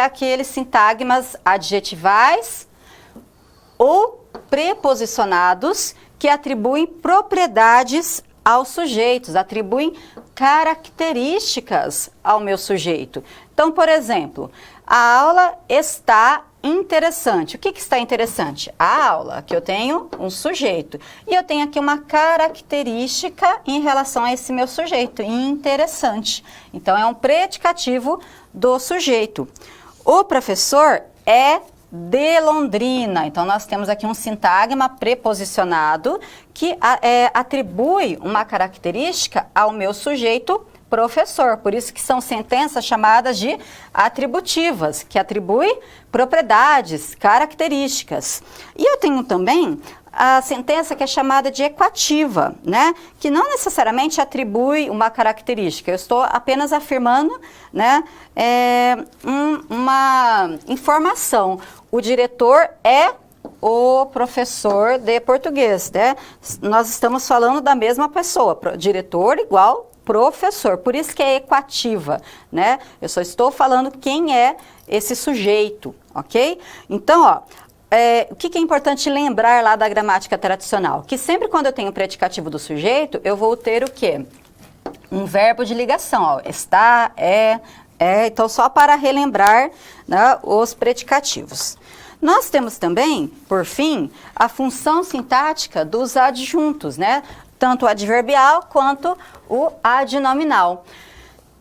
aqueles sintagmas adjetivais ou preposicionados que atribuem propriedades aos sujeitos, atribuem características ao meu sujeito. Então, por exemplo, a aula está interessante. O que está interessante? A aula, que eu tenho um sujeito. E eu tenho aqui uma característica em relação a esse meu sujeito, interessante. Então, é um predicativo do sujeito. O professor é de Londrina. Então, nós temos aqui um sintagma preposicionado que atribui uma característica ao meu sujeito professor. Por isso que são sentenças chamadas de atributivas, que atribuem propriedades, características. E eu tenho também a sentença que é chamada de equativa, né? Que não necessariamente atribui uma característica. Eu estou apenas afirmando, né, uma informação. O diretor é o professor de português, né? Nós estamos falando da mesma pessoa, diretor igual professor, por isso que é equativa, né? Eu só estou falando quem é esse sujeito, ok? Então, ó, o que é importante lembrar lá da gramática tradicional? Que sempre quando eu tenho o predicativo do sujeito, eu vou ter o quê? Um verbo de ligação, ó, está, então só para relembrar, né, os predicativos. Nós temos também, por fim, a função sintática dos adjuntos, né? Tanto o adverbial quanto o adnominal.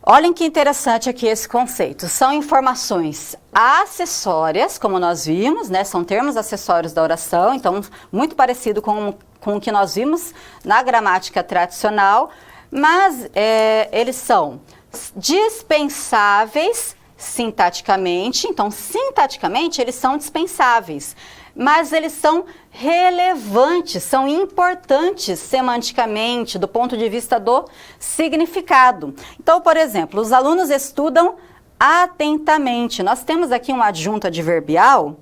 Olhem que interessante aqui esse conceito. São informações acessórias, como nós vimos, né? São termos acessórios da oração, então muito parecido com o que nós vimos na gramática tradicional, mas eles são dispensáveis sintaticamente, então sintaticamente eles são dispensáveis, mas eles são relevantes, são importantes semanticamente do ponto de vista do significado. Então, por exemplo, os alunos estudam atentamente. Nós temos aqui um adjunto adverbial,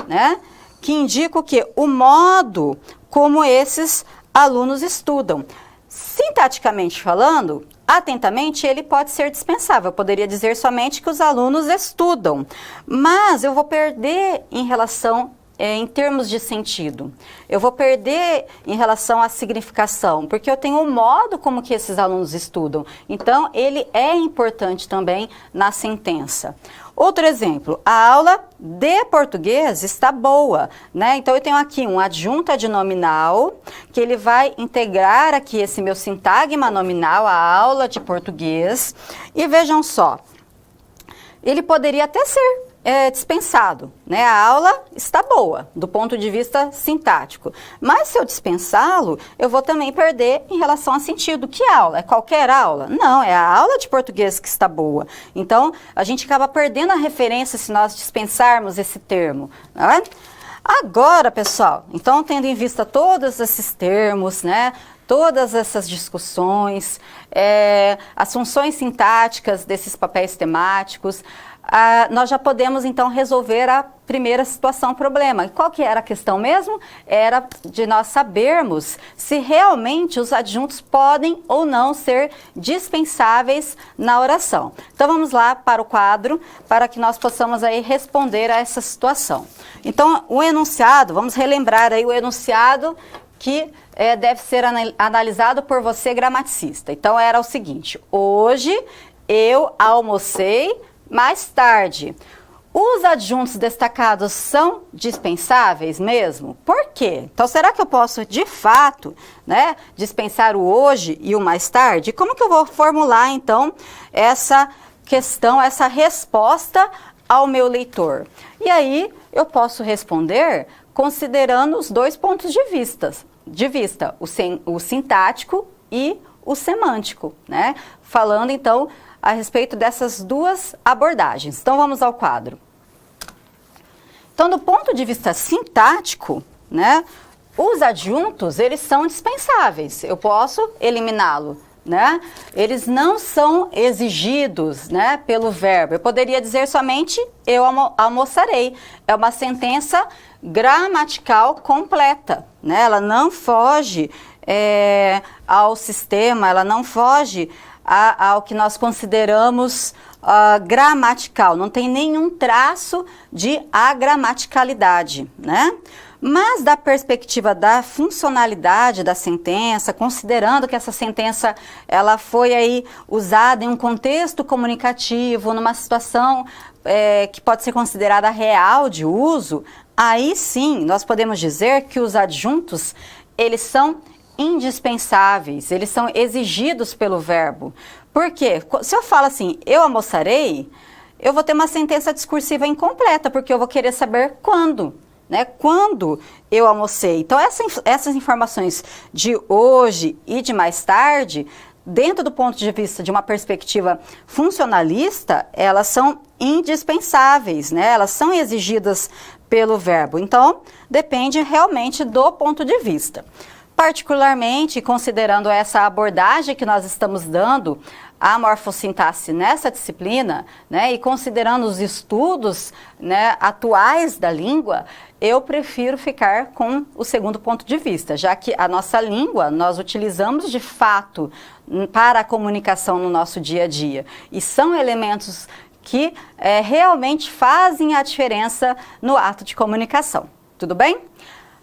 né, que indica o quê? O modo como esses alunos estudam. Sintaticamente falando, atentamente, ele pode ser dispensável. Eu poderia dizer somente que os alunos estudam, mas eu vou perder em relação, em termos de sentido. Eu vou perder em relação à significação, porque eu tenho o modo como que esses alunos estudam. Então, ele é importante também na sentença. Outro exemplo, a aula de português está boa, né? Então, eu tenho aqui um adjunto adnominal, que ele vai integrar aqui esse meu sintagma nominal, a aula de português. E vejam só, ele poderia até ser dispensado, né? A aula está boa, do ponto de vista sintático. Mas se eu dispensá-lo, eu vou também perder em relação a sentido. Que aula? É qualquer aula? Não, é a aula de português que está boa. Então, a gente acaba perdendo a referência se nós dispensarmos esse termo, não é? Agora, pessoal, então, tendo em vista todos esses termos, né? Todas essas discussões, as funções sintáticas desses papéis temáticos, nós já podemos, então, resolver a primeira situação, problema. E qual que era a questão mesmo? Era de nós sabermos se realmente os adjuntos podem ou não ser dispensáveis na oração. Então, vamos lá para o quadro, para que nós possamos aí responder a essa situação. Então, o enunciado, vamos relembrar aí o enunciado que deve ser analisado por você, gramaticista. Então, era o seguinte: hoje eu almocei mais tarde. Os adjuntos destacados são dispensáveis mesmo? Por quê? Então, será que eu posso, de fato, né, dispensar o hoje e o mais tarde? Como que eu vou formular, então, essa questão, essa resposta ao meu leitor? E aí, eu posso responder considerando os dois pontos de vista, o sintático e o semântico, né? Falando, então, a respeito dessas duas abordagens. Então, vamos ao quadro. Então, do ponto de vista sintático, né, os adjuntos, eles são dispensáveis. Eu posso eliminá-lo, né? Eles não são exigidos, né, pelo verbo. Eu poderia dizer somente eu almoçarei. É uma sentença gramatical completa, né? Ela não foge ao sistema, ela não foge ao que nós consideramos gramatical, não tem nenhum traço de agramaticalidade, né? Mas da perspectiva da funcionalidade da sentença, considerando que essa sentença ela foi aí usada em um contexto comunicativo, numa situação que pode ser considerada real de uso, aí sim nós podemos dizer que os adjuntos, eles são indispensáveis, eles são exigidos pelo verbo. Por quê? Se eu falo assim, eu almoçarei, eu vou ter uma sentença discursiva incompleta, porque eu vou querer saber quando, né? Quando eu almocei. Então, essas informações de hoje e de mais tarde, dentro do ponto de vista de uma perspectiva funcionalista, elas são indispensáveis, né? Elas são exigidas pelo verbo. Então, depende realmente do ponto de vista. Particularmente, considerando essa abordagem que nós estamos dando à morfossintaxe nessa disciplina, né, e considerando os estudos, né, atuais da língua, eu prefiro ficar com o segundo ponto de vista, já que a nossa língua nós utilizamos de fato para a comunicação no nosso dia a dia. E são elementos que realmente fazem a diferença no ato de comunicação. Tudo bem?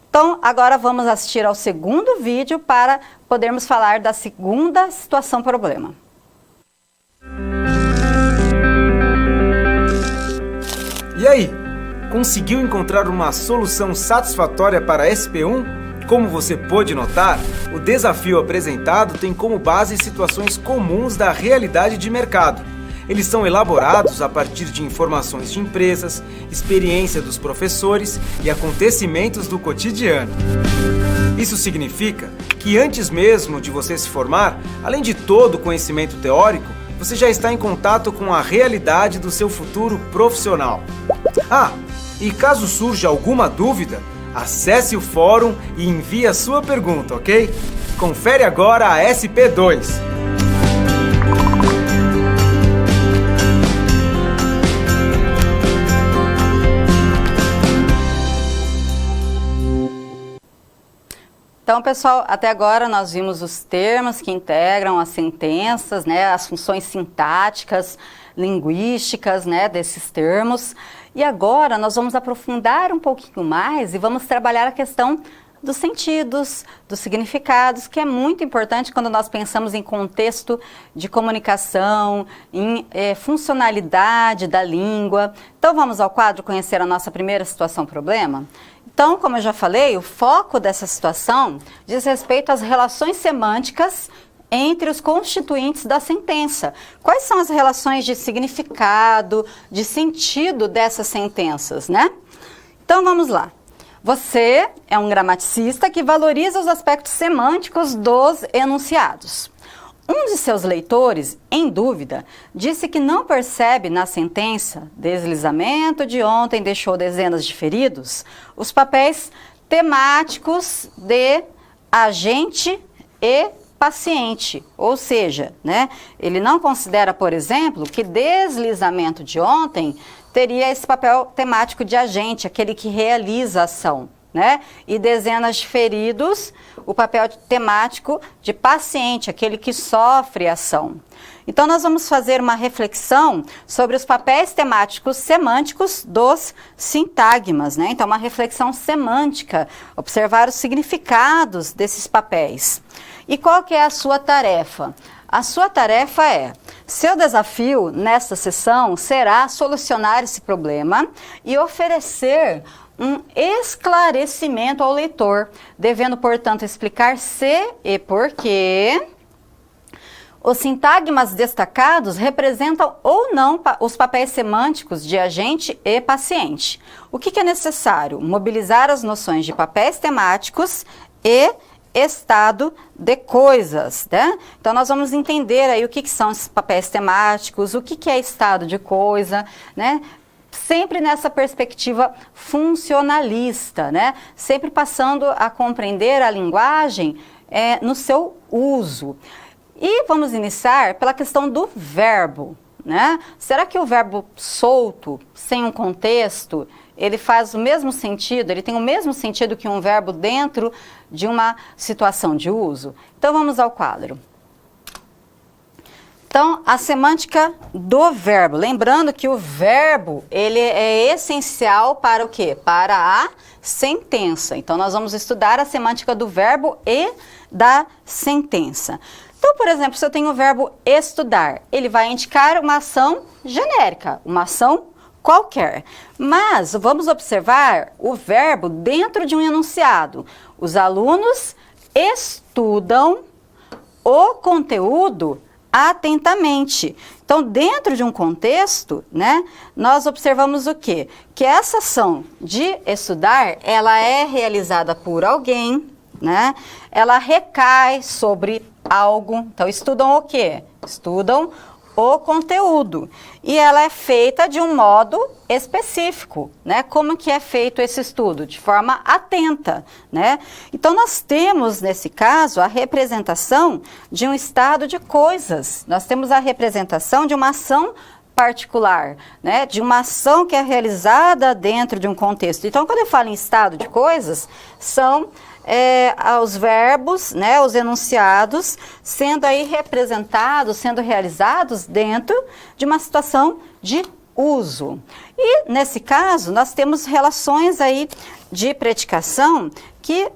Então, agora vamos assistir ao segundo vídeo para podermos falar da segunda situação problema. E aí, conseguiu encontrar uma solução satisfatória para a SP1? Como você pôde notar, o desafio apresentado tem como base situações comuns da realidade de mercado. Eles são elaborados a partir de informações de empresas, experiência dos professores e acontecimentos do cotidiano. Isso significa que antes mesmo de você se formar, além de todo o conhecimento teórico, você já está em contato com a realidade do seu futuro profissional. E caso surja alguma dúvida, acesse o fórum e envie a sua pergunta, ok? Confere agora a SP2. Então, pessoal, até agora nós vimos os termos que integram as sentenças, né, as funções sintáticas, linguísticas, né, desses termos. E agora nós vamos aprofundar um pouquinho mais e vamos trabalhar a questão dos sentidos, dos significados, que é muito importante quando nós pensamos em contexto de comunicação, em funcionalidade da língua. Então, vamos ao quadro conhecer a nossa primeira situação problema? Então, como eu já falei, o foco dessa situação diz respeito às relações semânticas entre os constituintes da sentença. Quais são as relações de significado, de sentido dessas sentenças, né? Então, vamos lá. Você é um gramaticista que valoriza os aspectos semânticos dos enunciados. Um de seus leitores, em dúvida, disse que não percebe na sentença deslizamento de ontem deixou dezenas de feridos os papéis temáticos de agente e paciente, ou seja, né, ele não considera, por exemplo, que deslizamento de ontem teria esse papel temático de agente, aquele que realiza a ação, né? E dezenas de feridos, o papel temático de paciente, aquele que sofre a ação. Então, nós vamos fazer uma reflexão sobre os papéis temáticos semânticos dos sintagmas, né? Então, uma reflexão semântica, observar os significados desses papéis. E qual que é a sua tarefa? a sua tarefa é, seu desafio nesta sessão será solucionar esse problema e oferecer um esclarecimento ao leitor, devendo, portanto, explicar se e por quê os sintagmas destacados representam ou não os papéis semânticos de agente e paciente. O que é necessário? Mobilizar as noções de papéis temáticos e estado de coisas, né? Então, nós vamos entender aí o que são esses papéis temáticos, o que é estado de coisa, né? Sempre nessa perspectiva funcionalista, né? Sempre passando a compreender a linguagem no seu uso. E vamos iniciar pela questão do verbo, né? Será que o verbo solto, sem um contexto, ele faz o mesmo sentido, ele tem o mesmo sentido que um verbo dentro de uma situação de uso? Então vamos ao quadro. Então, a semântica do verbo. Lembrando que o verbo, ele é essencial para o quê? Para a sentença. Então, nós vamos estudar a semântica do verbo e da sentença. Então, por exemplo, se eu tenho o verbo estudar, ele vai indicar uma ação genérica, uma ação qualquer. Mas vamos observar o verbo dentro de um enunciado. Os alunos estudam o conteúdo atentamente. Então, dentro de um contexto, né, nós observamos o quê? Que essa ação de estudar, ela é realizada por alguém, né? Ela recai sobre algo. Então, estudam o quê? Estudam o conteúdo. E ela é feita de um modo específico, né? Como que é feito esse estudo? De forma atenta, né? Então, nós temos, nesse caso, a representação de um estado de coisas. Nós temos a representação de uma ação particular, né? De uma ação que é realizada dentro de um contexto. Então, quando eu falo em estado de coisas, são os verbos, né, os enunciados, sendo aí representados, sendo realizados dentro de uma situação de uso. E, nesse caso, nós temos relações aí de predicação que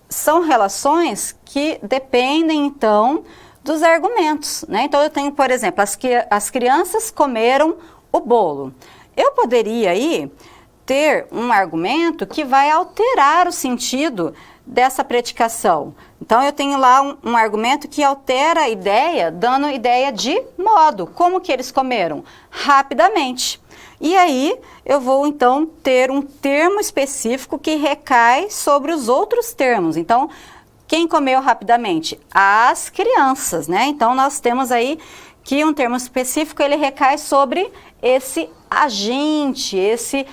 são relações que dependem, então, dos argumentos, né? Então, eu tenho, por exemplo, as crianças comeram o bolo. Eu poderia aí ter um argumento que vai alterar o sentido dessa predicação. Então, eu tenho lá um argumento que altera a ideia, dando ideia de modo. Como que eles comeram? Rapidamente. E aí, eu vou, então, ter um termo específico que recai sobre os outros termos. Então, quem comeu rapidamente? As crianças, né? Então, nós temos aí que um termo específico, ele recai sobre esse agente, esse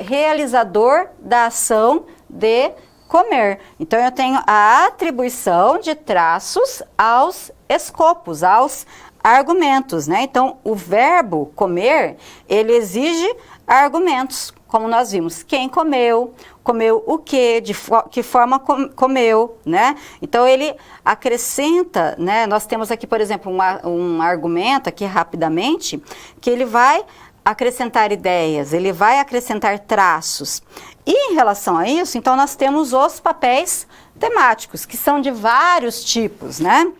realizador da ação de comer. Então, eu tenho a atribuição de traços aos escopos, aos argumentos, né? Então, o verbo comer, ele exige argumentos, como nós vimos. Quem comeu, comeu o quê, de que forma comeu, né? Então, ele acrescenta, né? Nós temos aqui, por exemplo, um argumento aqui rapidamente, que ele vai acrescentar ideias, ele vai acrescentar traços. E em relação a isso, então, nós temos os papéis temáticos, que são de vários tipos, né?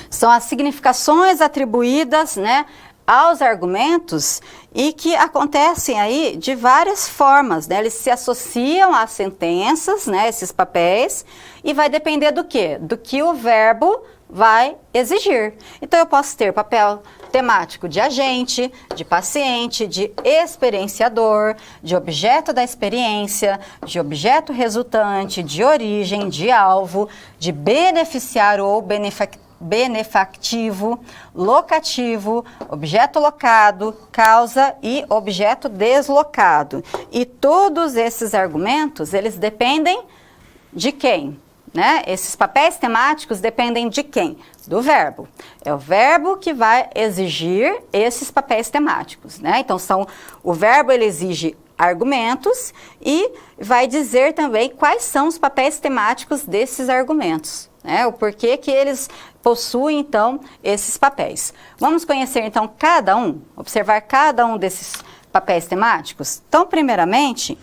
São as significações atribuídas, né, aos argumentos e que acontecem aí de várias formas, né? Eles se associam às sentenças, né, esses papéis, e vai depender do quê? Do que o verbo vai exigir. Então, eu posso ter papel temático de agente, de paciente, de experienciador, de objeto da experiência, de objeto resultante, de origem, de alvo, de beneficiário ou benefactivo, locativo, objeto locado, causa e objeto deslocado. E todos esses argumentos, eles dependem de quem? Né? Esses papéis temáticos dependem de quem? Do verbo. É o verbo que vai exigir esses papéis temáticos, né? Então, o verbo, ele exige argumentos e vai dizer também quais são os papéis temáticos desses argumentos, né? O porquê que eles possuem, então, esses papéis. Vamos conhecer, então, cada um, observar cada um desses papéis temáticos? Então, primeiramente,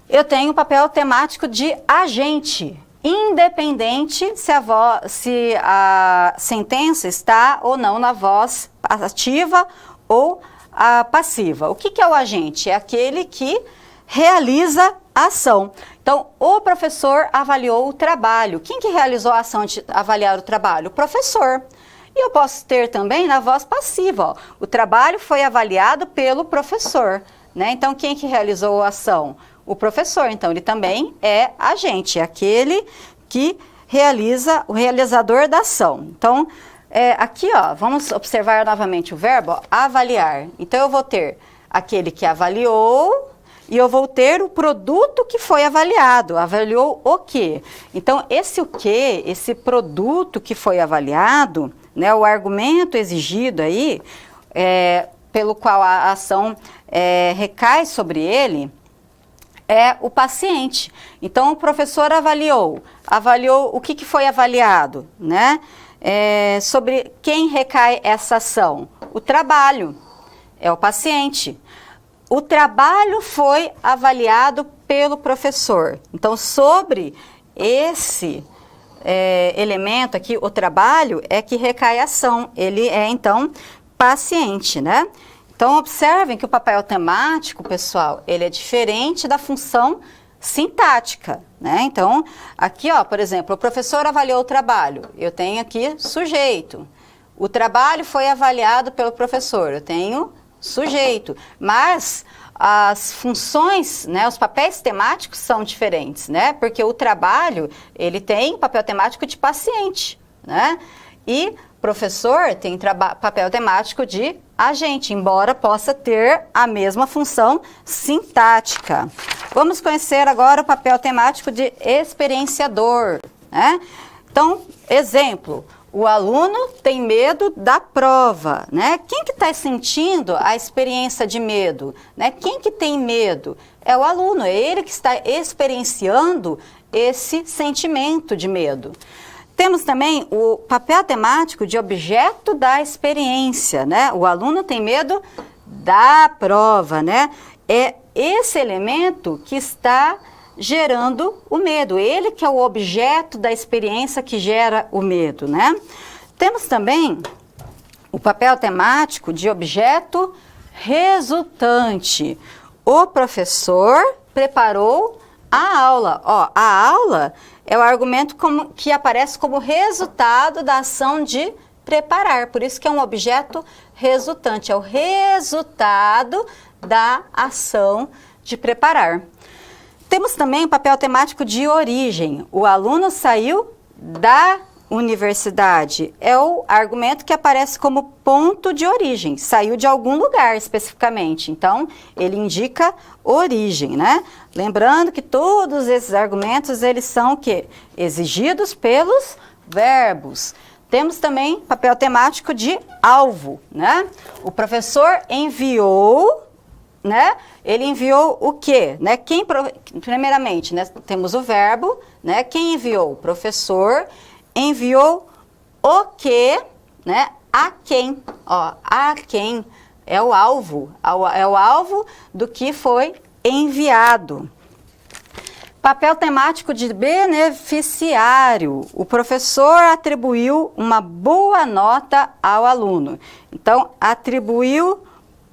eu tenho o papel temático de agente. independente se a sentença está ou não na voz ativa ou passiva. O que é o agente? É aquele que realiza a ação. Então, o professor avaliou o trabalho. Quem que realizou a ação de avaliar o trabalho? O professor. E eu posso ter também na voz passiva, ó, o trabalho foi avaliado pelo professor, né? Então, quem que realizou a ação? O professor. Então, ele também é agente, é aquele que realiza, o realizador da ação. Então, aqui, ó, vamos observar novamente o verbo, ó, avaliar. Então, eu vou ter aquele que avaliou e eu vou ter o produto que foi avaliado. Avaliou o quê? Então, esse o quê, esse produto que foi avaliado, né, o argumento exigido aí, pelo qual a ação recai sobre ele, é o paciente. Então, o professor avaliou o que foi avaliado, né? Sobre quem recai essa ação? O trabalho, é o paciente. O trabalho foi avaliado pelo professor. Então, sobre esse elemento aqui, o trabalho, é que recai a ação. Ele é, então, paciente, né? Então, observem que o papel temático, pessoal, ele é diferente da função sintática, né? Então, aqui, ó, por exemplo, o professor avaliou o trabalho. Eu tenho aqui sujeito. O trabalho foi avaliado pelo professor. Eu tenho sujeito. Mas as funções, né, os papéis temáticos são diferentes, né? Porque o trabalho, ele tem papel temático de paciente, né? E professor tem papel temático de agente, embora possa ter a mesma função sintática. Vamos conhecer agora o papel temático de experienciador, né? Então, exemplo, o aluno tem medo da prova, né? Quem que está sentindo a experiência de medo, né? Quem que tem medo? É o aluno, é ele que está experienciando esse sentimento de medo. Temos também o papel temático de objeto da experiência, né? O aluno tem medo da prova, né? É esse elemento que está gerando o medo, ele que é o objeto da experiência que gera o medo, né? Temos também o papel temático de objeto resultante. O professor preparou a aula. Ó, a aula é o argumento que aparece como resultado da ação de preparar, por isso que é um objeto resultante, é o resultado da ação de preparar. Temos também o papel temático de origem. O aluno saiu da universidade. É o argumento que aparece como ponto de origem. Saiu de algum lugar especificamente. Então, ele indica origem, né? Lembrando que todos esses argumentos, eles são o quê? Exigidos pelos verbos. Temos também papel temático de alvo, né? O professor enviou, né? Ele enviou o quê? Né? Primeiramente, né, temos o verbo, né? Quem enviou? O professor enviou o quê? Né? A quem? Ó, a quem é o alvo. É o alvo do que foi enviado. Papel temático de beneficiário. O professor atribuiu uma boa nota ao aluno. Então, atribuiu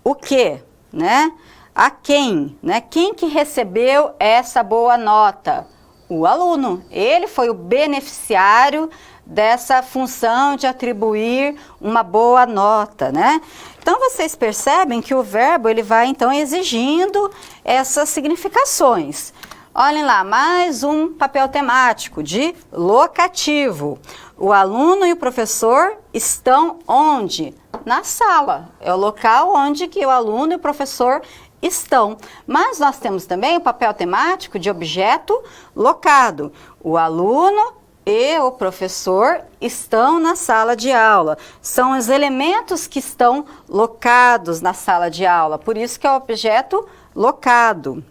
o quê? Né? A quem? Né? Quem que recebeu essa boa nota? O aluno. Ele foi o beneficiário dessa função de atribuir uma boa nota, né? Então, vocês percebem que o verbo, ele vai, então, exigindo essas significações. Olhem lá, mais um papel temático de locativo. O aluno e o professor estão onde? Na sala. É o local onde que o aluno e o professor estão. Mas nós temos também o papel temático de objeto locado. O aluno e o professor estão na sala de aula. São os elementos que estão locados na sala de aula. Por isso que é o objeto locado.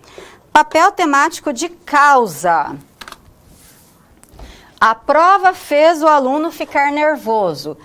Papel temático de causa. A prova fez o aluno ficar nervoso.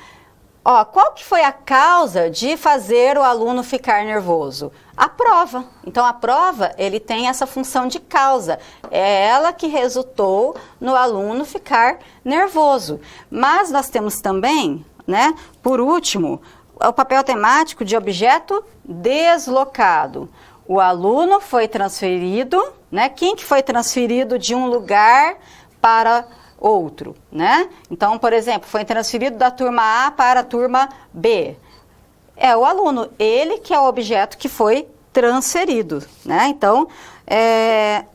Ó, qual que foi a causa de fazer o aluno ficar nervoso? A prova. Então, a prova, ele tem essa função de causa. É ela que resultou no aluno ficar nervoso. Mas nós temos também, né, por último, o papel temático de objeto deslocado. O aluno foi transferido, né? Quem que foi transferido de um lugar para outro, né? Então, por exemplo, foi transferido da turma A para a turma B. É o aluno, ele que é o objeto que foi transferido, né? Então,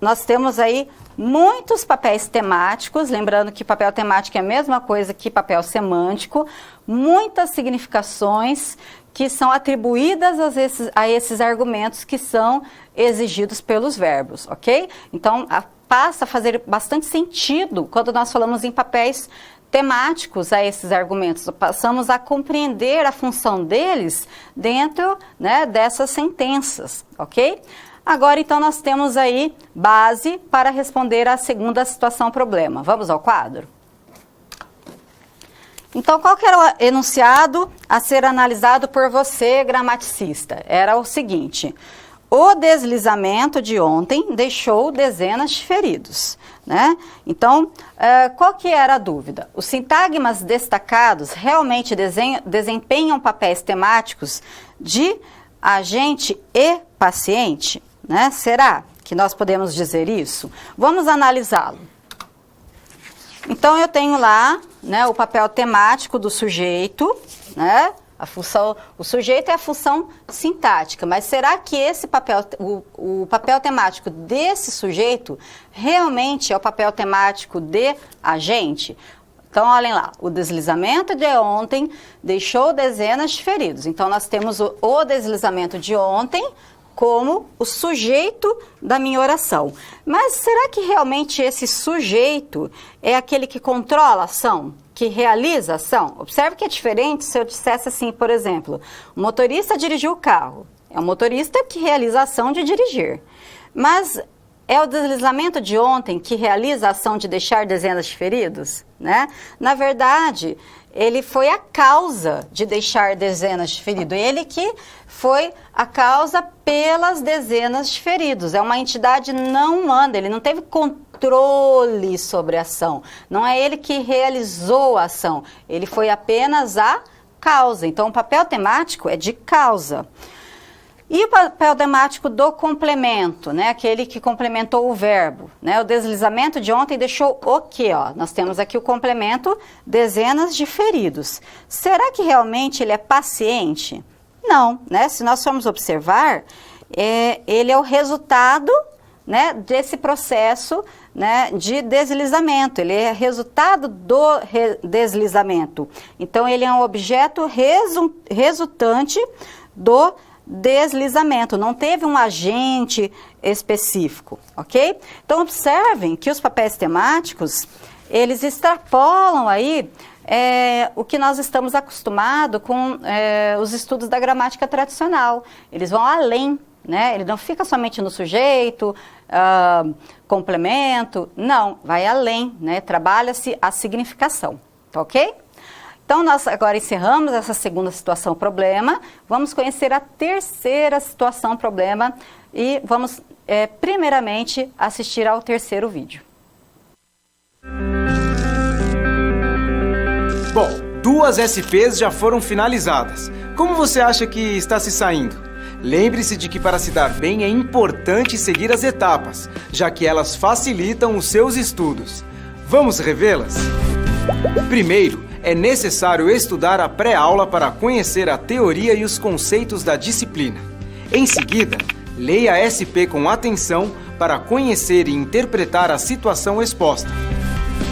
nós temos aí muitos papéis temáticos, lembrando que papel temático é a mesma coisa que papel semântico, muitas significações que são atribuídas a esses argumentos que são exigidos pelos verbos, ok? Então, passa a fazer bastante sentido quando nós falamos em papéis temáticos a esses argumentos. Passamos a compreender a função deles dentro, né, dessas sentenças, ok? Agora, então, nós temos aí base para responder à segunda situação problema. Vamos ao quadro? Então, qual que era o enunciado a ser analisado por você, gramaticista? Era o seguinte: o deslizamento de ontem deixou dezenas de feridos, né? Então, qual que era a dúvida? Os sintagmas destacados realmente desempenham papéis temáticos de agente e paciente, né? Será que nós podemos dizer isso? Vamos analisá-lo. Então, eu tenho lá, né, o papel temático do sujeito, né? O sujeito é a função sintática, mas será que esse papel, o papel temático desse sujeito realmente é o papel temático de agente? Então, olhem lá, o deslizamento de ontem deixou dezenas de feridos. Então, nós temos o deslizamento de ontem como o sujeito da minha oração. Mas será que realmente esse sujeito é aquele que controla a ação? Que realiza a ação? Observe que é diferente se eu dissesse assim, por exemplo, o motorista dirigiu o carro. É o motorista que realiza a ação de dirigir. Mas é o deslizamento de ontem que realiza a ação de deixar dezenas de feridos, né? Na verdade, ele foi a causa de deixar dezenas de feridos. Ele que foi a causa pelas dezenas de feridos. É uma entidade não humana, ele não teve controle sobre a ação. Não é ele que realizou a ação, ele foi apenas a causa. Então, o papel temático é de causa. E o papel temático do complemento, né? Aquele que complementou o verbo, né? O deslizamento de ontem deixou o quê? Ó? Nós temos aqui o complemento dezenas de feridos. Será que realmente ele é paciente? Não, né? Se nós formos observar, ele é o resultado, né, desse processo, né, de deslizamento. Ele é resultado do deslizamento. Então, ele é um objeto resultante do deslizamento, não teve um agente específico, ok? Então, observem que os papéis temáticos, eles extrapolam aí o que nós estamos acostumados com os estudos da gramática tradicional. Eles vão além, né? Ele não fica somente no sujeito, complemento, não, vai além, né? Trabalha-se a significação, tá ok? Então, nós agora encerramos essa segunda situação problema, vamos conhecer a terceira situação problema e vamos, primeiramente, assistir ao terceiro vídeo. Bom, 2 SPs já foram finalizadas. Como você acha que está se saindo? Lembre-se de que para se dar bem é importante seguir as etapas, já que elas facilitam os seus estudos. Vamos revê-las? Primeiro, é necessário estudar a pré-aula para conhecer a teoria e os conceitos da disciplina. Em seguida, leia a SP com atenção para conhecer e interpretar a situação exposta.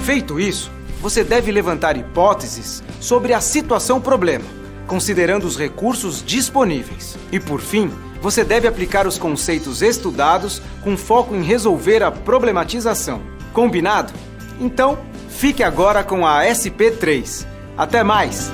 Feito isso, você deve levantar hipóteses sobre a situação problema, considerando os recursos disponíveis. E por fim, você deve aplicar os conceitos estudados com foco em resolver a problematização. Combinado? Então, fique agora com a SP3. Até mais!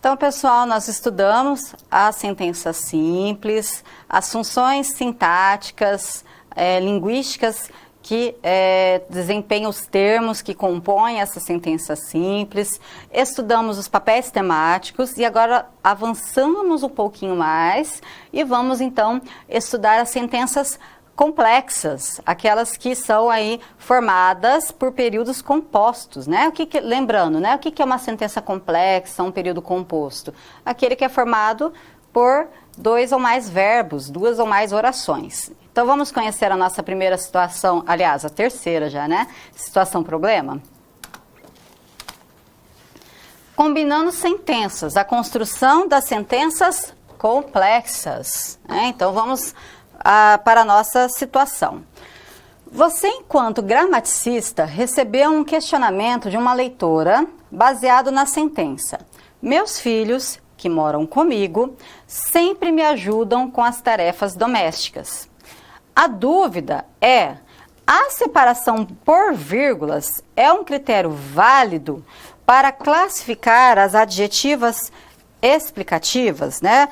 Então, pessoal, nós estudamos a sentença simples, as funções sintáticas, linguísticas que desempenham os termos que compõem essa sentença simples, estudamos os papéis temáticos e agora avançamos um pouquinho mais e vamos então estudar as sentenças complexas, aquelas que são aí formadas por períodos compostos, né? Lembrando, né? O que é uma sentença complexa, um período composto? Aquele que é formado por 2 ou mais verbos, 2 ou mais orações. Então vamos conhecer a nossa primeira situação, aliás, a terceira já, né? Situação problema. Combinando sentenças, a construção das sentenças complexas, né? Então vamos para a nossa situação. Você, enquanto gramaticista, recebeu um questionamento de uma leitora baseado na sentença: meus filhos, que moram comigo, sempre me ajudam com as tarefas domésticas. A dúvida é: a separação por vírgulas é um critério válido para classificar as adjetivas explicativas, né?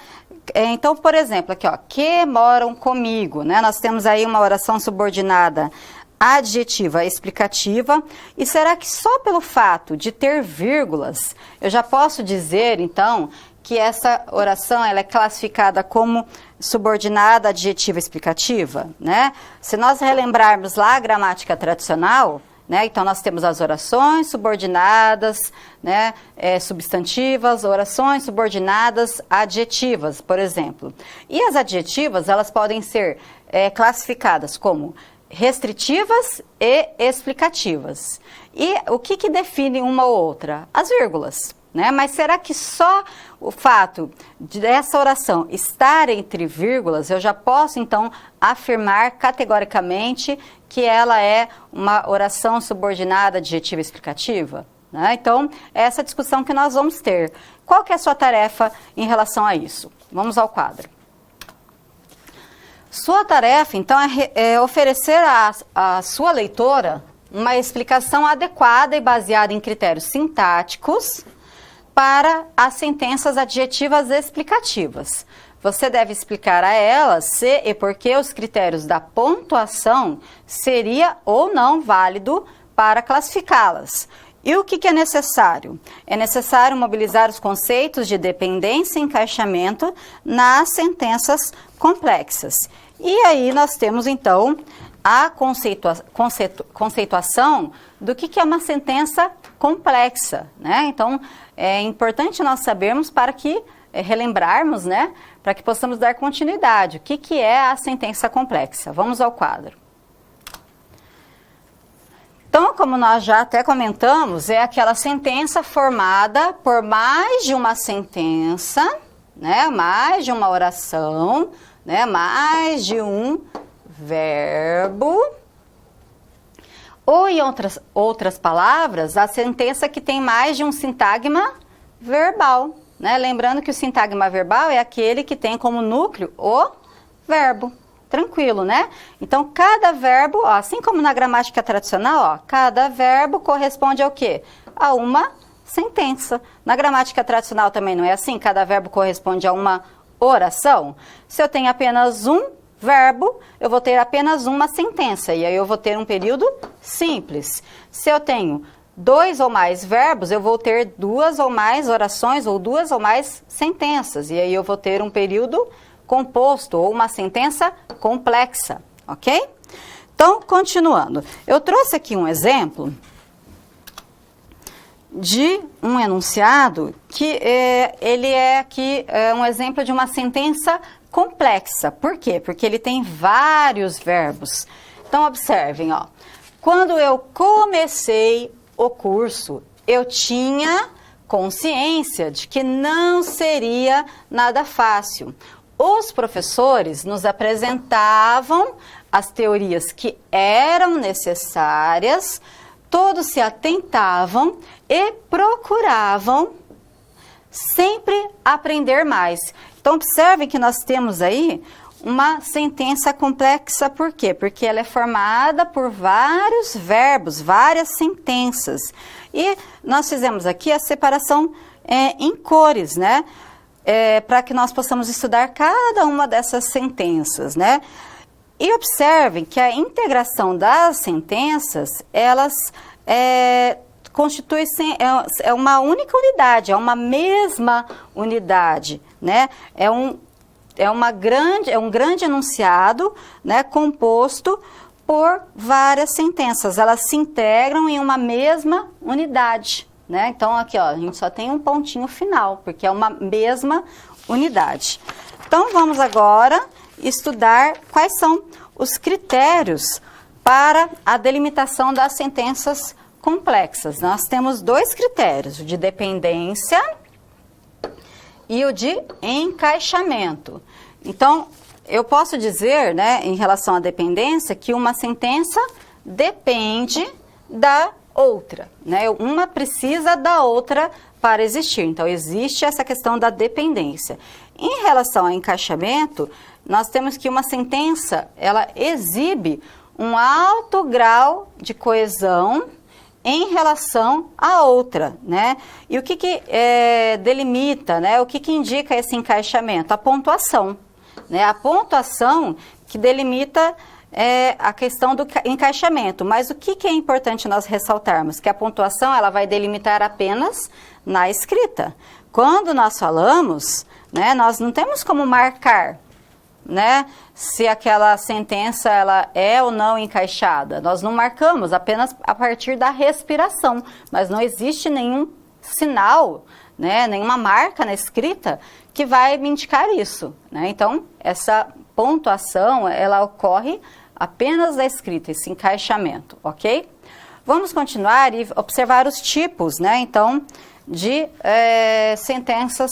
Então, por exemplo, aqui, ó, que moram comigo, né? Nós temos aí uma oração subordinada adjetiva explicativa. E será que só pelo fato de ter vírgulas, eu já posso dizer, então, que essa oração ela é classificada como subordinada adjetiva explicativa, né? Se nós relembrarmos lá a gramática tradicional, né? Então, nós temos as orações subordinadas, né? Substantivas, orações subordinadas adjetivas, por exemplo. E as adjetivas, elas podem ser classificadas como restritivas e explicativas. E o que define uma ou outra? As vírgulas, né? Mas será que só o fato dessa oração estar entre vírgulas, eu já posso, então, afirmar categoricamente que ela é uma oração subordinada adjetiva explicativa? Né? Então, é essa discussão que nós vamos ter. Qual que é a sua tarefa em relação a isso? Vamos ao quadro. Sua tarefa, então, é oferecer à sua leitora uma explicação adequada e baseada em critérios sintáticos para as sentenças adjetivas explicativas. Você deve explicar a ela se e por que os critérios da pontuação seria ou não válido para classificá-las. E o que é necessário? É necessário mobilizar os conceitos de dependência e encaixamento nas sentenças complexas. E aí nós temos, então, a conceituação do que é uma sentença complexa, né? Então, é importante nós sabermos para que relembrarmos, né? Para que possamos dar continuidade. O que é a sentença complexa? Vamos ao quadro. Então, como nós já até comentamos, é aquela sentença formada por mais de uma sentença, né? Mais de uma oração, né? Mais de um verbo. Ou, em outras palavras, a sentença que tem mais de um sintagma verbal, né? Lembrando que o sintagma verbal é aquele que tem como núcleo o verbo. Tranquilo, né? Então, cada verbo, ó, assim como na gramática tradicional, ó, cada verbo corresponde ao quê? A uma sentença. Na gramática tradicional também não é assim? Cada verbo corresponde a uma oração. Se eu tenho apenas um verbo, eu vou ter apenas uma sentença, e aí eu vou ter um período simples. Se eu tenho 2 ou mais verbos, eu vou ter 2 ou mais orações ou 2 ou mais sentenças, e aí eu vou ter um período composto ou uma sentença complexa, ok? Então, continuando. Eu trouxe aqui um exemplo de um enunciado que ele é aqui um exemplo de uma sentença complexa. Por quê? Porque ele tem vários verbos. Então, observem, ó. Quando eu comecei o curso, eu tinha consciência de que não seria nada fácil. Os professores nos apresentavam as teorias que eram necessárias, todos se atentavam e procuravam sempre aprender mais. Então, observem que nós temos aí uma sentença complexa. Por quê? Porque ela é formada por vários verbos, várias sentenças. E nós fizemos aqui a separação em cores, né? Para que nós possamos estudar cada uma dessas sentenças, né? E observem que a integração das sentenças, elas constituem uma única unidade, é uma mesma unidade, né? É um grande enunciado, né, composto por várias sentenças. Elas se integram em uma mesma unidade, né? Então, aqui, ó, a gente só tem um pontinho final, porque é uma mesma unidade. Então, vamos agora estudar quais são os critérios para a delimitação das sentenças complexas. Nós temos dois critérios, o de dependência e o de encaixamento. Então, eu posso dizer, né, em relação à dependência, que uma sentença depende da outra, né? Uma precisa da outra para existir. Então, existe essa questão da dependência. Em relação ao encaixamento, nós temos que uma sentença, ela exibe um alto grau de coesão em relação à outra, né? E o que delimita, né? O que indica esse encaixamento? A pontuação, né? A pontuação que delimita a questão do encaixamento. Mas o que é importante nós ressaltarmos? Que a pontuação, ela vai delimitar apenas na escrita. Quando nós falamos, né, nós não temos como marcar, né, se aquela sentença ela é ou não encaixada. Nós não marcamos, apenas a partir da respiração, mas não existe nenhum sinal, né, nenhuma marca na escrita que vai me indicar isso, né? Então, essa pontuação, ela ocorre apenas da escrita, esse encaixamento, ok? Vamos continuar e observar os tipos, né, então, de sentenças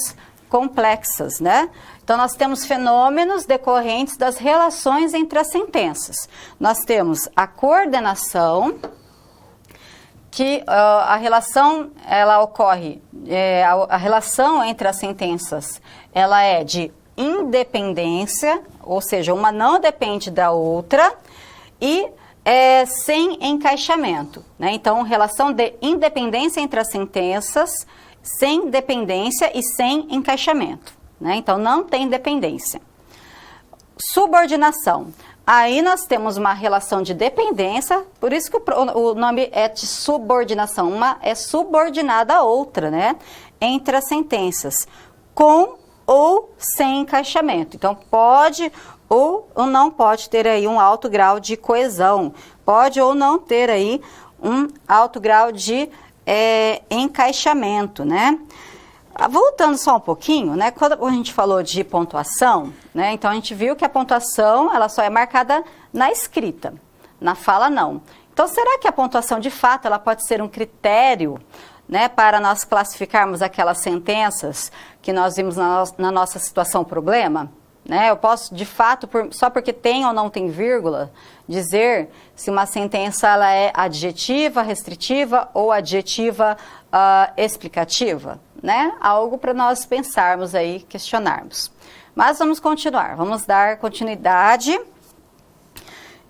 complexas, né? Então, nós temos fenômenos decorrentes das relações entre as sentenças. Nós temos a coordenação, que a relação, ela ocorre, a relação entre as sentenças, ela é de independência, ou seja, uma não depende da outra, e sem encaixamento, né? Então, relação de independência entre as sentenças, sem dependência e sem encaixamento, né? Então, não tem dependência. Subordinação. Aí nós temos uma relação de dependência, por isso que o nome é de subordinação. Uma é subordinada à outra, né? Entre as sentenças, com ou sem encaixamento. Então, pode ou não pode ter aí um alto grau de coesão. Pode ou não ter aí um alto grau de encaixamento, né? Voltando só um pouquinho, né? Quando a gente falou de pontuação, né? Então a gente viu que a pontuação ela só é marcada na escrita, na fala não. Então será que a pontuação de fato ela pode ser um critério, né, para nós classificarmos aquelas sentenças que nós vimos na nossa situação problema? Né? Eu posso de fato, só porque tem ou não tem vírgula, dizer se uma sentença ela é adjetiva, restritiva ou adjetiva explicativa? Né? Algo para nós pensarmos aí, questionarmos. Mas vamos continuar, vamos dar continuidade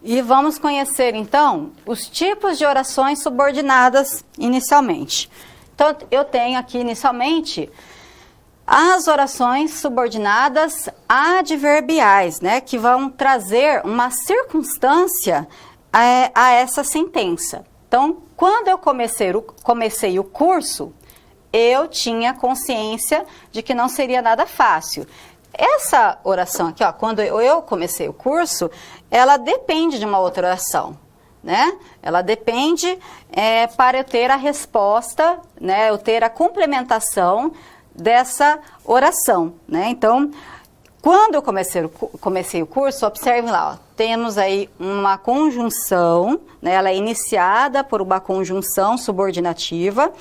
e vamos conhecer então os tipos de orações subordinadas inicialmente. Então, eu tenho aqui inicialmente as orações subordinadas adverbiais, né, que vão trazer uma circunstância a essa sentença. Então, quando eu comecei o curso, eu tinha consciência de que não seria nada fácil. Essa oração aqui, ó, quando eu comecei o curso, ela depende de uma outra oração, né? Ela depende para eu ter a resposta, né? Eu ter a complementação dessa oração, né? Então, quando eu comecei o curso, observem lá, ó, temos aí uma conjunção, né? Ela é iniciada por uma conjunção subordinativa.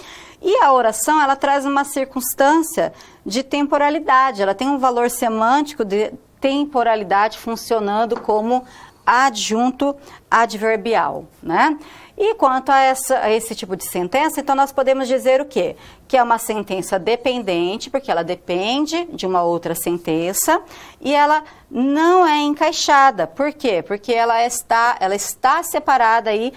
E a oração, ela traz uma circunstância de temporalidade, ela tem um valor semântico de temporalidade funcionando como adjunto adverbial, né? E quanto a esse tipo de sentença, então nós podemos dizer o quê? Que é uma sentença dependente, porque ela depende de uma outra sentença, e ela não é encaixada. Por quê? Porque ela está separada aí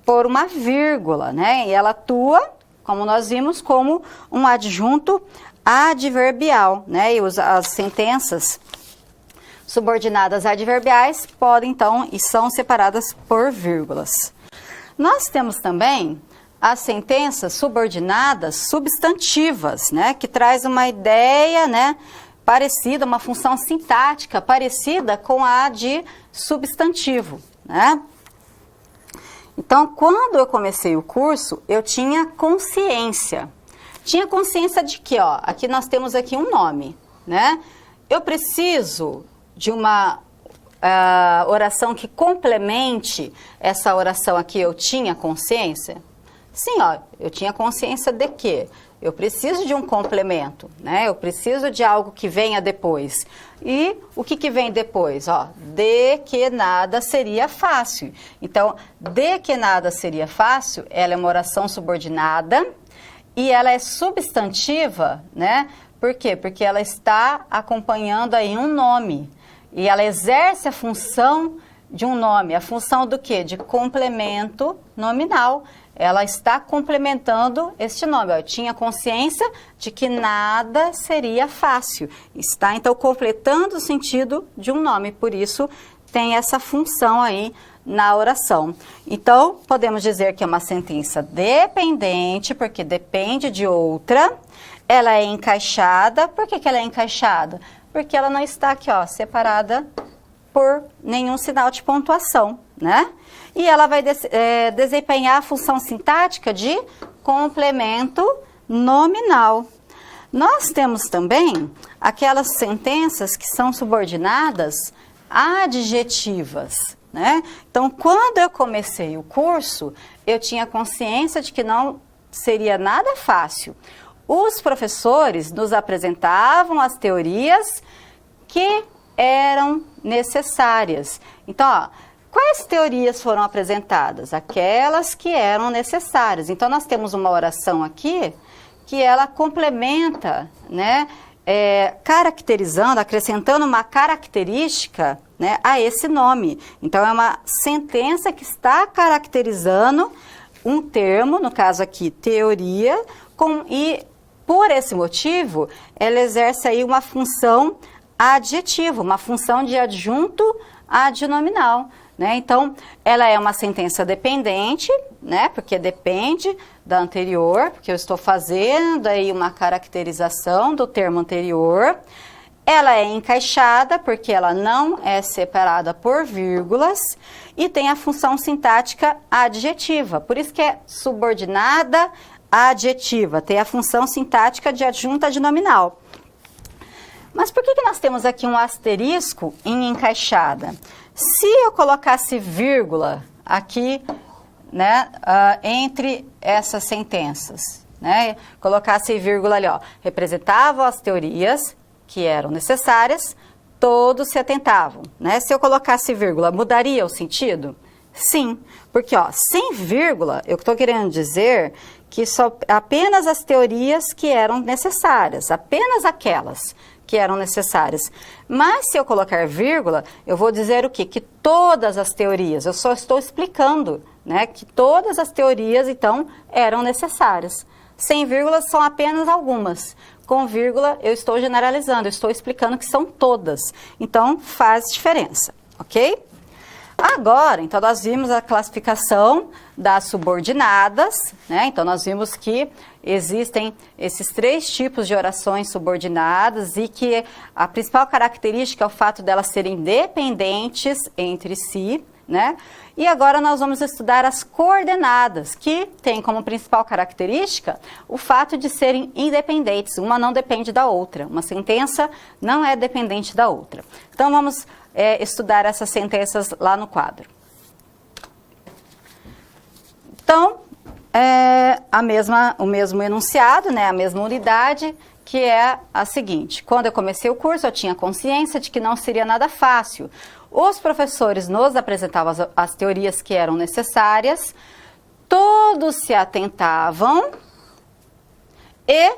por uma vírgula, né? E ela atua como nós vimos, como um adjunto adverbial, né? E as sentenças subordinadas adverbiais podem, então, e são separadas por vírgulas. Nós temos também as sentenças subordinadas substantivas, né? Que traz uma ideia, né? Parecida, uma função sintática parecida com a de substantivo, né? Então, quando eu comecei o curso, eu tinha consciência. Tinha consciência de que, ó, aqui nós temos aqui um nome, né? Eu preciso de uma oração que complemente essa oração aqui, eu tinha consciência? Sim, ó, eu tinha consciência de que eu preciso de um complemento, né? Eu preciso de algo que venha depois. E o que vem depois? Ó, de que nada seria fácil. Então, de que nada seria fácil, ela é uma oração subordinada e ela é substantiva, né? Por quê? Porque ela está acompanhando aí um nome. E ela exerce a função de um nome. A função do quê? De complemento nominal. Ela está complementando este nome. Eu tinha consciência de que nada seria fácil. Está, então, completando o sentido de um nome. Por isso, tem essa função aí na oração. Então, podemos dizer que é uma sentença dependente, porque depende de outra. Ela é encaixada. Por que ela é encaixada? Porque ela não está aqui, ó, separada por nenhum sinal de pontuação, né? E ela vai desempenhar a função sintática de complemento nominal. Nós temos também aquelas sentenças que são subordinadas adjetivas, né? Então, quando eu comecei o curso, eu tinha consciência de que não seria nada fácil. Os professores nos apresentavam as teorias que eram necessárias. Então, ó, quais teorias foram apresentadas? Aquelas que eram necessárias. Então, nós temos uma oração aqui que ela complementa, né, caracterizando, acrescentando uma característica, né, a esse nome. Então, é uma sentença que está caracterizando um termo, no caso aqui, teoria, e por esse motivo, ela exerce aí uma função adjetiva, uma função de adjunto adnominal, né? Então, ela é uma sentença dependente, né? Porque depende da anterior, porque eu estou fazendo aí uma caracterização do termo anterior. Ela é encaixada, porque ela não é separada por vírgulas e tem a função sintática adjetiva. Por isso que é subordinada adjetiva, tem a função sintática de adjunta adnominal. Mas por que nós temos aqui um asterisco em encaixada? Se eu colocasse vírgula aqui, né, entre essas sentenças, né, colocasse vírgula ali, ó, representavam as teorias que eram necessárias, todos se atentavam, né? Se eu colocasse vírgula, mudaria o sentido? Sim, porque, ó, sem vírgula, eu estou querendo dizer que só apenas as teorias que eram necessárias, apenas aquelas que eram necessárias. Mas se eu colocar vírgula, eu vou dizer o quê? Que todas as teorias, eu só estou explicando, né, que todas as teorias, então, eram necessárias. Sem vírgula são apenas algumas. Com vírgula, eu estou generalizando, eu estou explicando que são todas. Então, faz diferença, ok? Agora, então, nós vimos a classificação das subordinadas, né? Então, nós vimos que existem esses 3 tipos de orações subordinadas e que a principal característica é o fato delas serem dependentes entre si, né? E agora nós vamos estudar as coordenadas, que tem como principal característica o fato de serem independentes. Uma não depende da outra, uma sentença não é dependente da outra. Então, vamos estudar essas sentenças lá no quadro. Então, o mesmo enunciado, né, a mesma unidade, que é a seguinte: quando eu comecei o curso, eu tinha consciência de que não seria nada fácil. Os professores nos apresentavam as teorias que eram necessárias, todos se atentavam e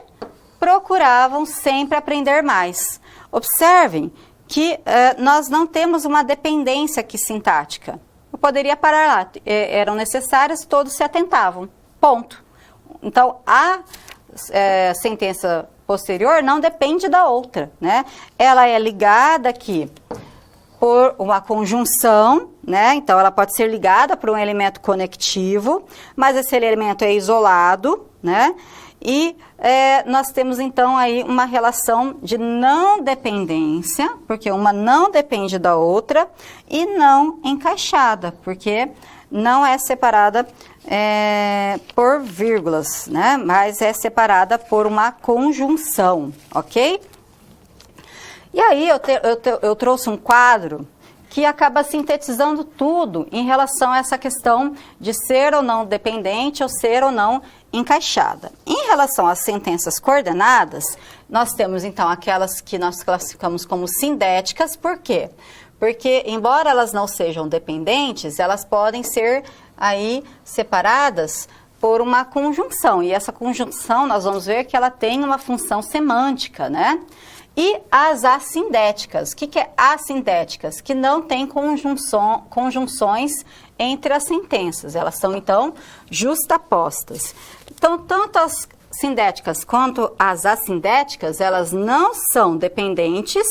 procuravam sempre aprender mais. Observem que nós não temos uma dependência aqui sintática. Eu poderia parar lá, eram necessárias, todos se atentavam, ponto. Então, a sentença posterior não depende da outra, né? Ela é ligada aqui por uma conjunção, né? Então, ela pode ser ligada por um elemento conectivo, mas esse elemento é isolado, né? E nós temos, então, aí uma relação de não dependência, porque uma não depende da outra, e não encaixada, porque não é separada por vírgulas, né? Mas é separada por uma conjunção, ok? E aí eu trouxe um quadro que acaba sintetizando tudo em relação a essa questão de ser ou não dependente ou ser ou não encaixada. Em relação às sentenças coordenadas, nós temos então aquelas que nós classificamos como sindéticas, por quê? Porque, embora elas não sejam dependentes, elas podem ser aí separadas por uma conjunção. E essa conjunção, nós vamos ver que ela tem uma função semântica, né? E as assindéticas. O que é assindéticas? Que não tem conjunções entre as sentenças. Elas são, então, justapostas. Então, tanto as sindéticas quanto as assindéticas, elas não são dependentes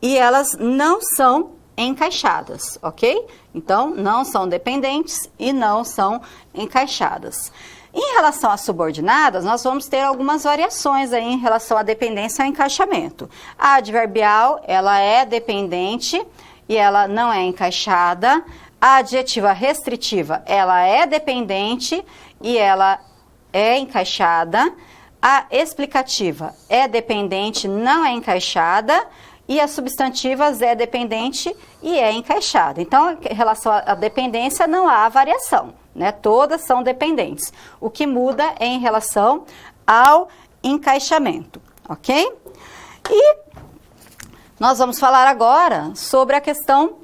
e elas não são encaixadas, ok? Então, não são dependentes e não são encaixadas. Em relação às subordinadas, nós vamos ter algumas variações aí em relação à dependência e ao encaixamento. A adverbial, ela é dependente e ela não é encaixada. A adjetiva restritiva, ela é dependente e ela é encaixada. A explicativa é dependente, não é encaixada. E as substantivas é dependente e é encaixada. Então, em relação à dependência, não há variação, né? Todas são dependentes. O que muda é em relação ao encaixamento, ok? E nós vamos falar agora sobre a questão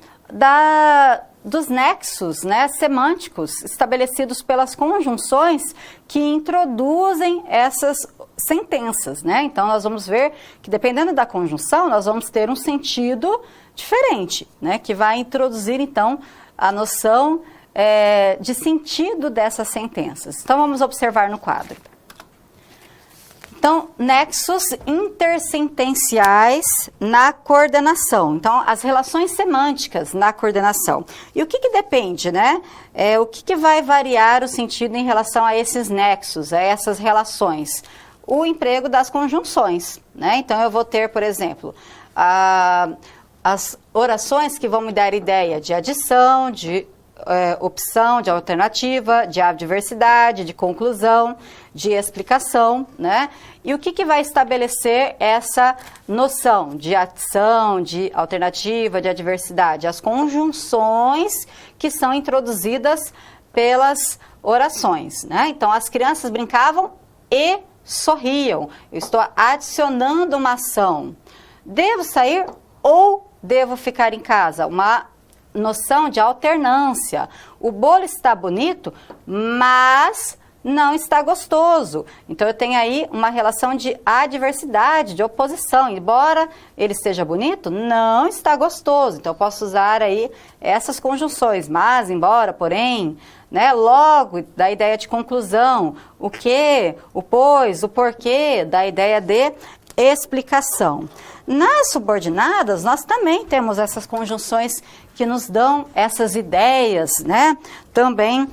dos nexos, né, semânticos estabelecidos pelas conjunções que introduzem essas sentenças, né? Então, nós vamos ver que, dependendo da conjunção, nós vamos ter um sentido diferente, né? Que vai introduzir, então, a noção de sentido dessas sentenças. Então, vamos observar no quadro. Então, nexos intersentenciais na coordenação. Então, as relações semânticas na coordenação. E o que depende, né? O que vai variar o sentido em relação a esses nexos, a essas relações? O emprego das conjunções, né? Então, eu vou ter, por exemplo, as orações que vão me dar ideia de adição, de opção, de alternativa, de adversidade, de conclusão, de explicação, né? E o que vai estabelecer essa noção de adição, de alternativa, de adversidade? As conjunções que são introduzidas pelas orações, né? Então, as crianças brincavam e sorriam. Eu estou adicionando uma ação. Devo sair ou devo ficar em casa? Uma noção de alternância. O bolo está bonito, mas não está gostoso. Então, eu tenho aí uma relação de adversidade, de oposição. Embora ele esteja bonito, não está gostoso. Então, eu posso usar aí essas conjunções. Mas, embora, porém, né? Logo, da ideia de conclusão. O que, o pois, o porquê, da ideia de explicação. Nas subordinadas, nós também temos essas conjunções que nos dão essas ideias, né? Também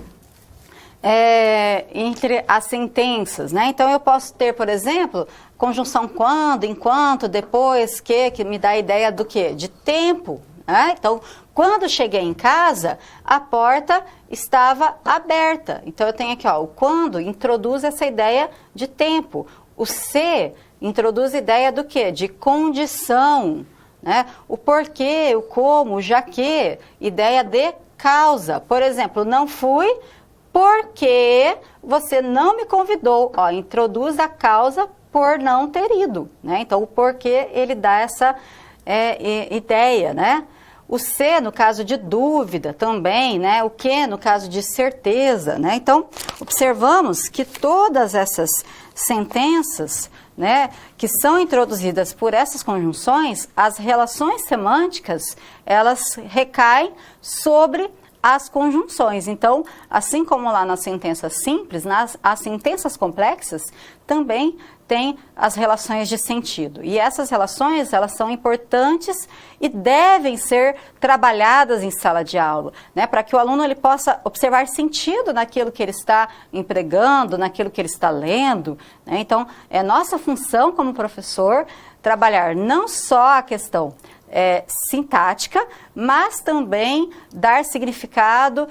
entre as sentenças, né? Então, eu posso ter, por exemplo, conjunção quando, enquanto, depois, que me dá a ideia do quê? De tempo, né? Então, quando cheguei em casa, a porta estava aberta. Então, eu tenho aqui, ó, o quando introduz essa ideia de tempo. O se introduz a ideia do quê? De condição, né? O porquê, o como, o já que, ideia de causa. Por exemplo, não fui porque você não me convidou. Ó, introduz a causa por não ter ido, né? Então, o porquê, ele dá essa ideia, né? O se, no caso de dúvida, também, né? O que, no caso de certeza, né? Então, observamos que todas essas sentenças, né, que são introduzidas por essas conjunções, as relações semânticas, elas recaem sobre as conjunções. Então, assim como lá nas sentenças simples, as sentenças complexas também têm as relações de sentido. E essas relações, elas são importantes e devem ser trabalhadas em sala de aula, né, para que o aluno ele possa observar sentido naquilo que ele está empregando, naquilo que ele está lendo, né? Então, é nossa função como professor trabalhar não só a questão sintática, mas também dar significado,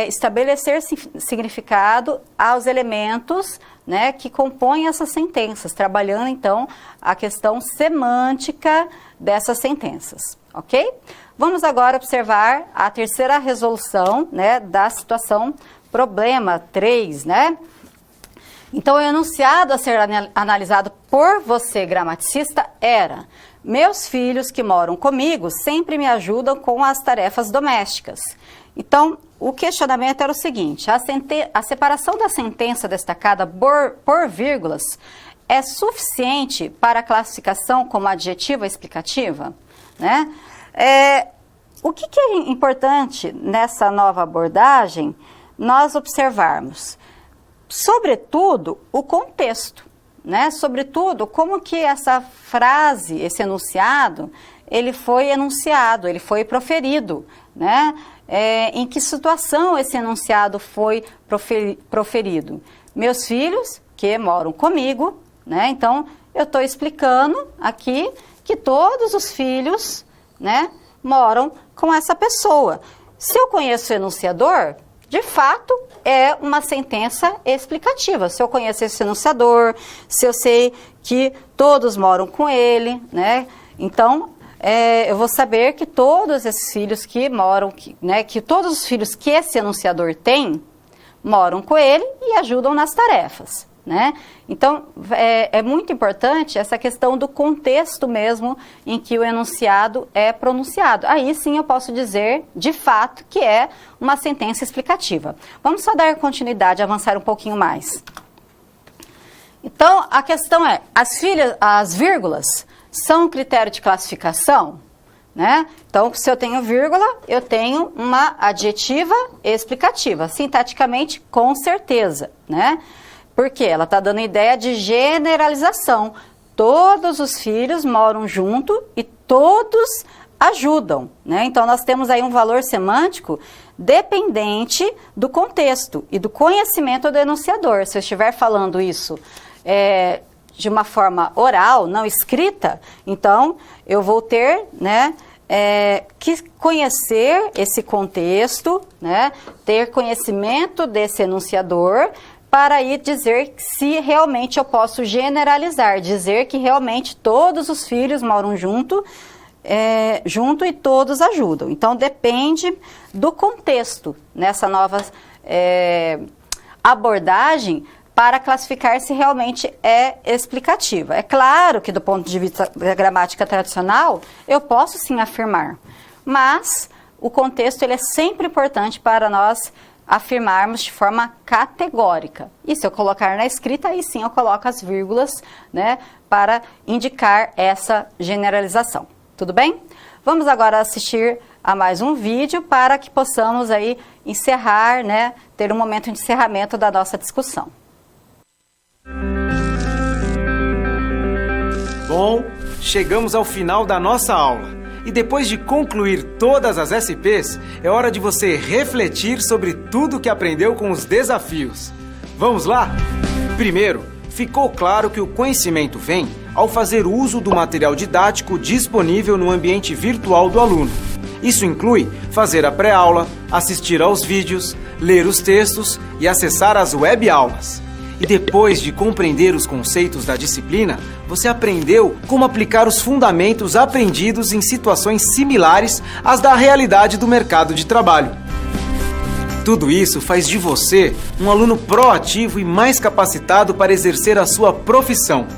estabelecer significado aos elementos, né, que compõem essas sentenças, trabalhando então a questão semântica dessas sentenças, ok? Vamos agora observar a terceira resolução, né, da situação problema 3, né? Então, o enunciado a ser analisado por você, gramaticista, era: meus filhos que moram comigo sempre me ajudam com as tarefas domésticas. Então, o questionamento era o seguinte: a separação da sentença destacada por vírgulas é suficiente para a classificação como adjetiva explicativa? Né? O que é importante nessa nova abordagem nós observarmos? Sobretudo, o contexto, né? Sobretudo, como que essa frase, esse enunciado, ele foi enunciado, ele foi proferido, né? Em que situação esse enunciado foi proferido? Meus filhos que moram comigo, né? Então, eu estou explicando aqui que todos os filhos, né, moram com essa pessoa. Se eu conheço o enunciador, de fato, é uma sentença explicativa. Se eu conheço esse enunciador, se eu sei que todos moram com ele, né? Então, eu vou saber que todos esses filhos que moram, né, que todos os filhos que esse enunciador tem, moram com ele e ajudam nas tarefas, né? Então, é muito importante essa questão do contexto mesmo em que o enunciado é pronunciado. Aí sim eu posso dizer, de fato, que é uma sentença explicativa. Vamos só dar continuidade, avançar um pouquinho mais. Então, a questão é, as vírgulas são um critério de classificação? Né? Então, se eu tenho vírgula, eu tenho uma adjetiva explicativa. Sintaticamente, com certeza, né? Porque ela está dando ideia de generalização. Todos os filhos moram junto e todos ajudam, né? Então, nós temos aí um valor semântico dependente do contexto e do conhecimento do enunciador. Se eu estiver falando isso de uma forma oral, não escrita, então eu vou ter, né, que conhecer esse contexto, né, ter conhecimento desse enunciador, para aí dizer se realmente eu posso generalizar, dizer que realmente todos os filhos moram junto e todos ajudam. Então, depende do contexto nessa nova abordagem para classificar se realmente é explicativa. É claro que do ponto de vista da gramática tradicional, eu posso sim afirmar, mas o contexto ele é sempre importante para nós afirmarmos de forma categórica. E se eu colocar na escrita, aí sim eu coloco as vírgulas, né, para indicar essa generalização. Tudo bem? Vamos agora assistir a mais um vídeo para que possamos aí encerrar, né, ter um momento de encerramento da nossa discussão. Bom, chegamos ao final da nossa aula. E depois de concluir todas as SPs, é hora de você refletir sobre tudo que aprendeu com os desafios. Vamos lá? Primeiro, ficou claro que o conhecimento vem ao fazer uso do material didático disponível no ambiente virtual do aluno. Isso inclui fazer a pré-aula, assistir aos vídeos, ler os textos e acessar as web-aulas. E depois de compreender os conceitos da disciplina, você aprendeu como aplicar os fundamentos aprendidos em situações similares às da realidade do mercado de trabalho. Tudo isso faz de você um aluno proativo e mais capacitado para exercer a sua profissão,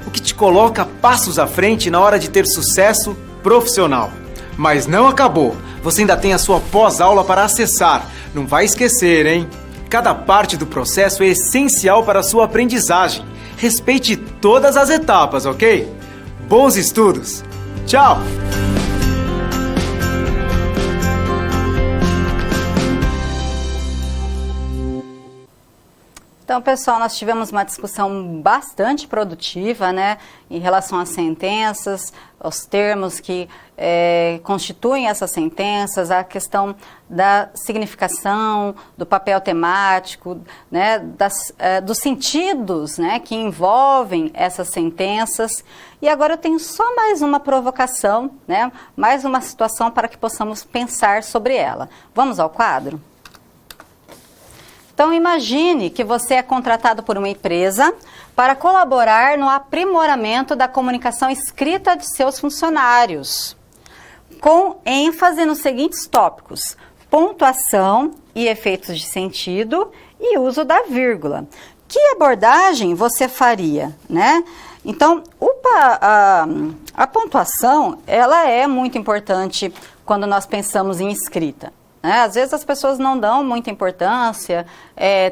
o que te coloca passos à frente na hora de ter sucesso profissional. Mas não acabou, você ainda tem a sua pós-aula para acessar, não vai esquecer, hein? Cada parte do processo é essencial para a sua aprendizagem. Respeite todas as etapas, ok? Bons estudos! Tchau! Então, pessoal, nós tivemos uma discussão bastante produtiva, né, em relação às sentenças, aos termos que constituem essas sentenças, a questão da significação, do papel temático, né, dos sentidos, né, que envolvem essas sentenças. E agora eu tenho só mais uma provocação, né, mais uma situação para que possamos pensar sobre ela. Vamos ao quadro? Então, imagine que você é contratado por uma empresa para colaborar no aprimoramento da comunicação escrita de seus funcionários, com ênfase nos seguintes tópicos: pontuação e efeitos de sentido e uso da vírgula. Que abordagem você faria, né? Então, a pontuação, ela é muito importante quando nós pensamos em escrita. Às vezes as pessoas não dão muita importância,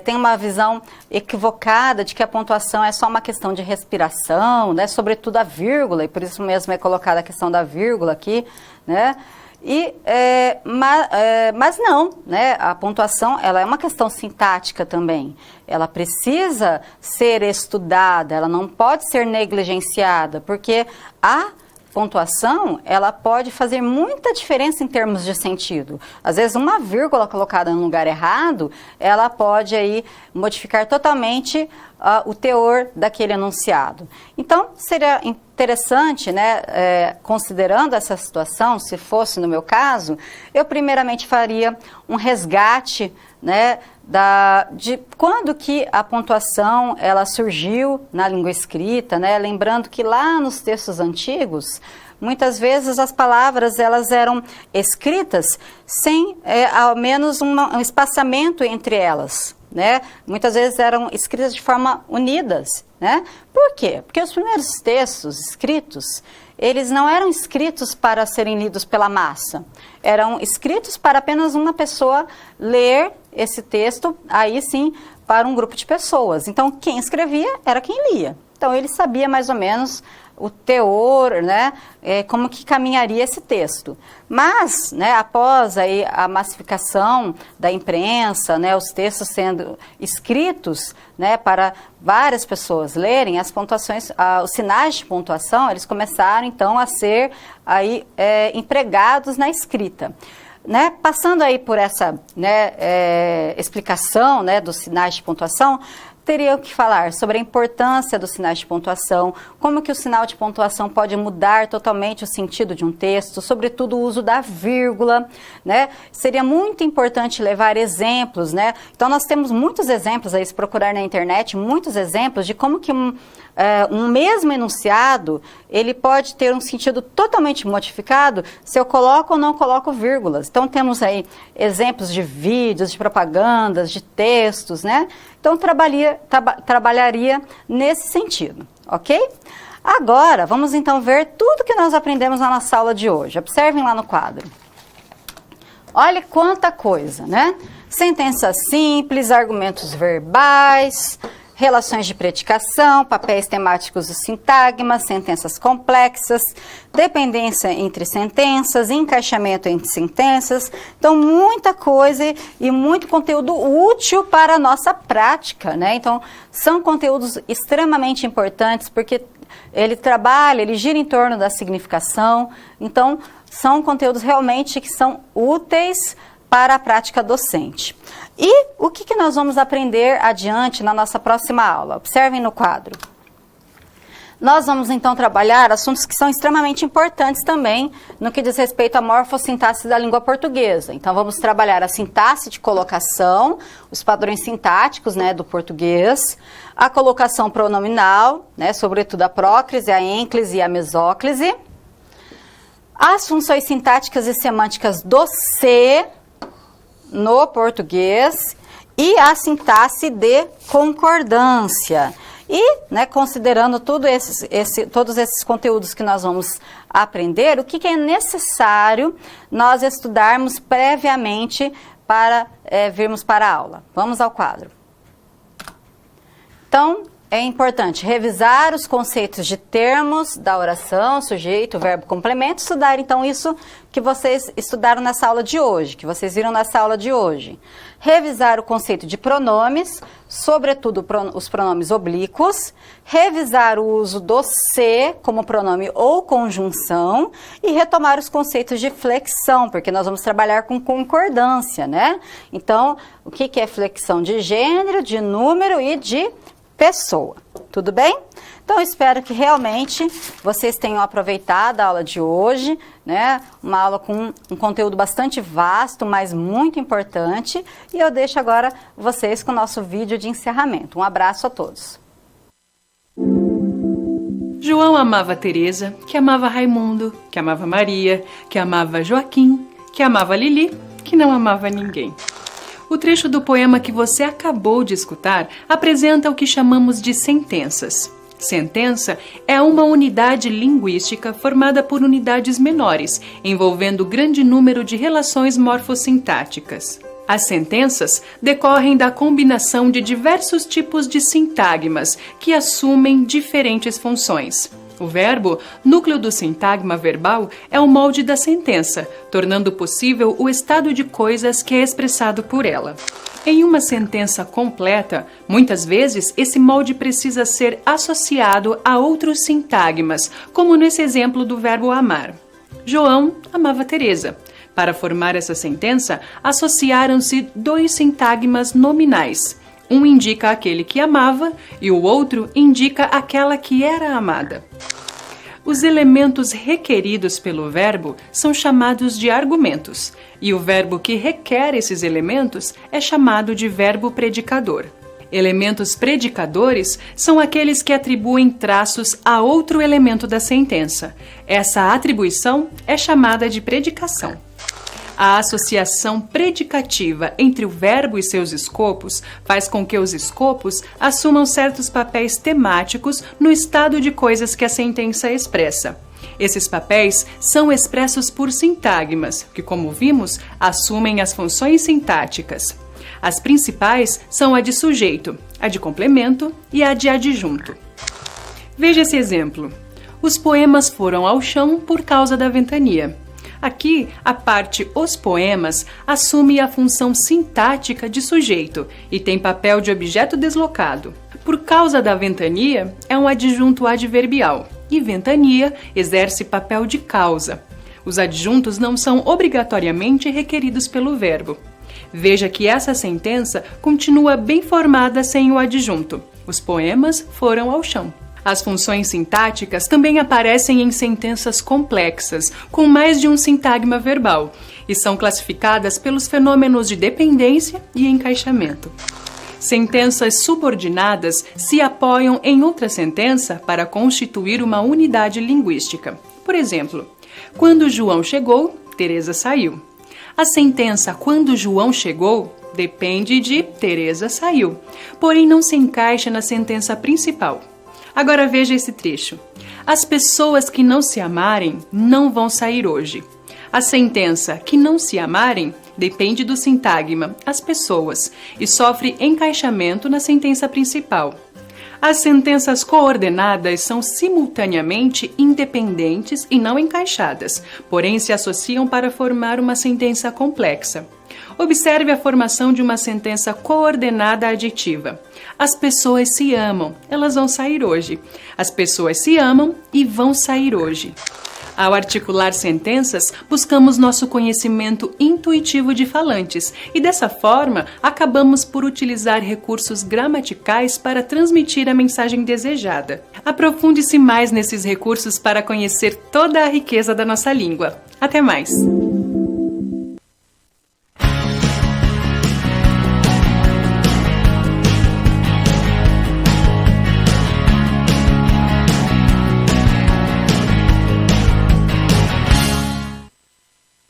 tem uma visão equivocada de que a pontuação é só uma questão de respiração, né? Sobretudo a vírgula, e por isso mesmo é colocada a questão da vírgula aqui, né? Mas não, né? A pontuação, ela é uma questão sintática também. Ela precisa ser estudada, ela não pode ser negligenciada, porque a pontuação, ela pode fazer muita diferença em termos de sentido. Às vezes, uma vírgula colocada no lugar errado, ela pode aí modificar totalmente o teor daquele enunciado. Então, seria interessante, né, considerando essa situação, se fosse no meu caso, eu primeiramente faria um resgate, né, de quando que a pontuação ela surgiu na língua escrita, né? Lembrando que lá nos textos antigos, muitas vezes as palavras elas eram escritas sem ao menos um espaçamento entre elas, né? Muitas vezes eram escritas de forma unidas, né? Por quê? Porque os primeiros textos escritos, eles não eram escritos para serem lidos pela massa, eram escritos para apenas uma pessoa ler esse texto, aí sim, para um grupo de pessoas. Então, quem escrevia era quem lia. Então, ele sabia mais ou menos o teor, né, como que caminharia esse texto. Mas, né, após aí a massificação da imprensa, né, os textos sendo escritos, né, para várias pessoas lerem, as pontuações, os sinais de pontuação, eles começaram então a ser aí empregados na escrita. Né, passando aí por essa, né, explicação, né, dos sinais de pontuação, teria que falar sobre a importância dos sinais de pontuação, como que o sinal de pontuação pode mudar totalmente o sentido de um texto, sobretudo o uso da vírgula, né? Seria muito importante levar exemplos, né? Então nós temos muitos exemplos aí, se procurar na internet, muitos exemplos de como que um mesmo enunciado, ele pode ter um sentido totalmente modificado se eu coloco ou não coloco vírgulas. Então temos aí exemplos de vídeos, de propagandas, de textos, né? Então trabalharia nesse sentido, ok? Agora, vamos então ver tudo que nós aprendemos na nossa aula de hoje. Observem lá no quadro. Olha quanta coisa, né? Sentenças simples, argumentos verbais, relações de predicação, papéis temáticos do sintagma, sentenças complexas, dependência entre sentenças, encaixamento entre sentenças. Então, muita coisa e muito conteúdo útil para a nossa prática, né? Então, são conteúdos extremamente importantes porque ele gira em torno da significação. Então, são conteúdos realmente que são úteis para a prática docente. E o que nós vamos aprender adiante na nossa próxima aula? Observem no quadro. Nós vamos então trabalhar assuntos que são extremamente importantes também no que diz respeito à morfossintaxe da língua portuguesa. Então vamos trabalhar a sintaxe de colocação, os padrões sintáticos, né, do português, a colocação pronominal, né, sobretudo a próclise, a ênclise e a mesóclise, as funções sintáticas e semânticas do se no português e a sintaxe de concordância. E, né, considerando todos esses conteúdos que nós vamos aprender, o que é necessário nós estudarmos previamente para virmos para a aula. Vamos ao quadro. Então, é importante revisar os conceitos de termos da oração, sujeito, verbo, complemento, estudar então isso que vocês estudaram nessa aula de hoje, que vocês viram nessa aula de hoje. Revisar o conceito de pronomes, sobretudo os pronomes oblíquos, revisar o uso do se como pronome ou conjunção e retomar os conceitos de flexão, porque nós vamos trabalhar com concordância, né? Então, o que é flexão de gênero, de número e de pessoa, tudo bem? Então, espero que realmente vocês tenham aproveitado a aula de hoje, né? Uma aula com um conteúdo bastante vasto, mas muito importante. E eu deixo agora vocês com o nosso vídeo de encerramento. Um abraço a todos. João amava Teresa, que amava Raimundo, que amava Maria, que amava Joaquim, que amava Lili, que não amava ninguém. O trecho do poema que você acabou de escutar apresenta o que chamamos de sentenças. Sentença é uma unidade linguística formada por unidades menores, envolvendo grande número de relações morfossintáticas. As sentenças decorrem da combinação de diversos tipos de sintagmas que assumem diferentes funções. O verbo, núcleo do sintagma verbal, é o molde da sentença, tornando possível o estado de coisas que é expressado por ela. Em uma sentença completa, muitas vezes esse molde precisa ser associado a outros sintagmas, como nesse exemplo do verbo amar. João amava Teresa. Para formar essa sentença, associaram-se dois sintagmas nominais. Um indica aquele que amava e o outro indica aquela que era amada. Os elementos requeridos pelo verbo são chamados de argumentos, e o verbo que requer esses elementos é chamado de verbo predicador. Elementos predicadores são aqueles que atribuem traços a outro elemento da sentença. Essa atribuição é chamada de predicação. A associação predicativa entre o verbo e seus escopos faz com que os escopos assumam certos papéis temáticos no estado de coisas que a sentença expressa. Esses papéis são expressos por sintagmas, que, como vimos, assumem as funções sintáticas. As principais são a de sujeito, a de complemento e a de adjunto. Veja esse exemplo. Os poemas foram ao chão por causa da ventania. Aqui, a parte os poemas assume a função sintática de sujeito e tem papel de objeto deslocado. Por causa da ventania, é um adjunto adverbial e ventania exerce papel de causa. Os adjuntos não são obrigatoriamente requeridos pelo verbo. Veja que essa sentença continua bem formada sem o adjunto. Os poemas foram ao chão. As funções sintáticas também aparecem em sentenças complexas, com mais de um sintagma verbal, e são classificadas pelos fenômenos de dependência e encaixamento. Sentenças subordinadas se apoiam em outra sentença para constituir uma unidade linguística. Por exemplo, quando João chegou, Teresa saiu. A sentença quando João chegou depende de Teresa saiu, porém não se encaixa na sentença principal. Agora veja esse trecho. As pessoas que não se amarem não vão sair hoje. A sentença que não se amarem depende do sintagma as pessoas e sofre encaixamento na sentença principal. As sentenças coordenadas são simultaneamente independentes e não encaixadas, porém se associam para formar uma sentença complexa. Observe a formação de uma sentença coordenada aditiva. As pessoas se amam, elas vão sair hoje. As pessoas se amam e vão sair hoje. Ao articular sentenças, buscamos nosso conhecimento intuitivo de falantes e, dessa forma, acabamos por utilizar recursos gramaticais para transmitir a mensagem desejada. Aprofunde-se mais nesses recursos para conhecer toda a riqueza da nossa língua. Até mais!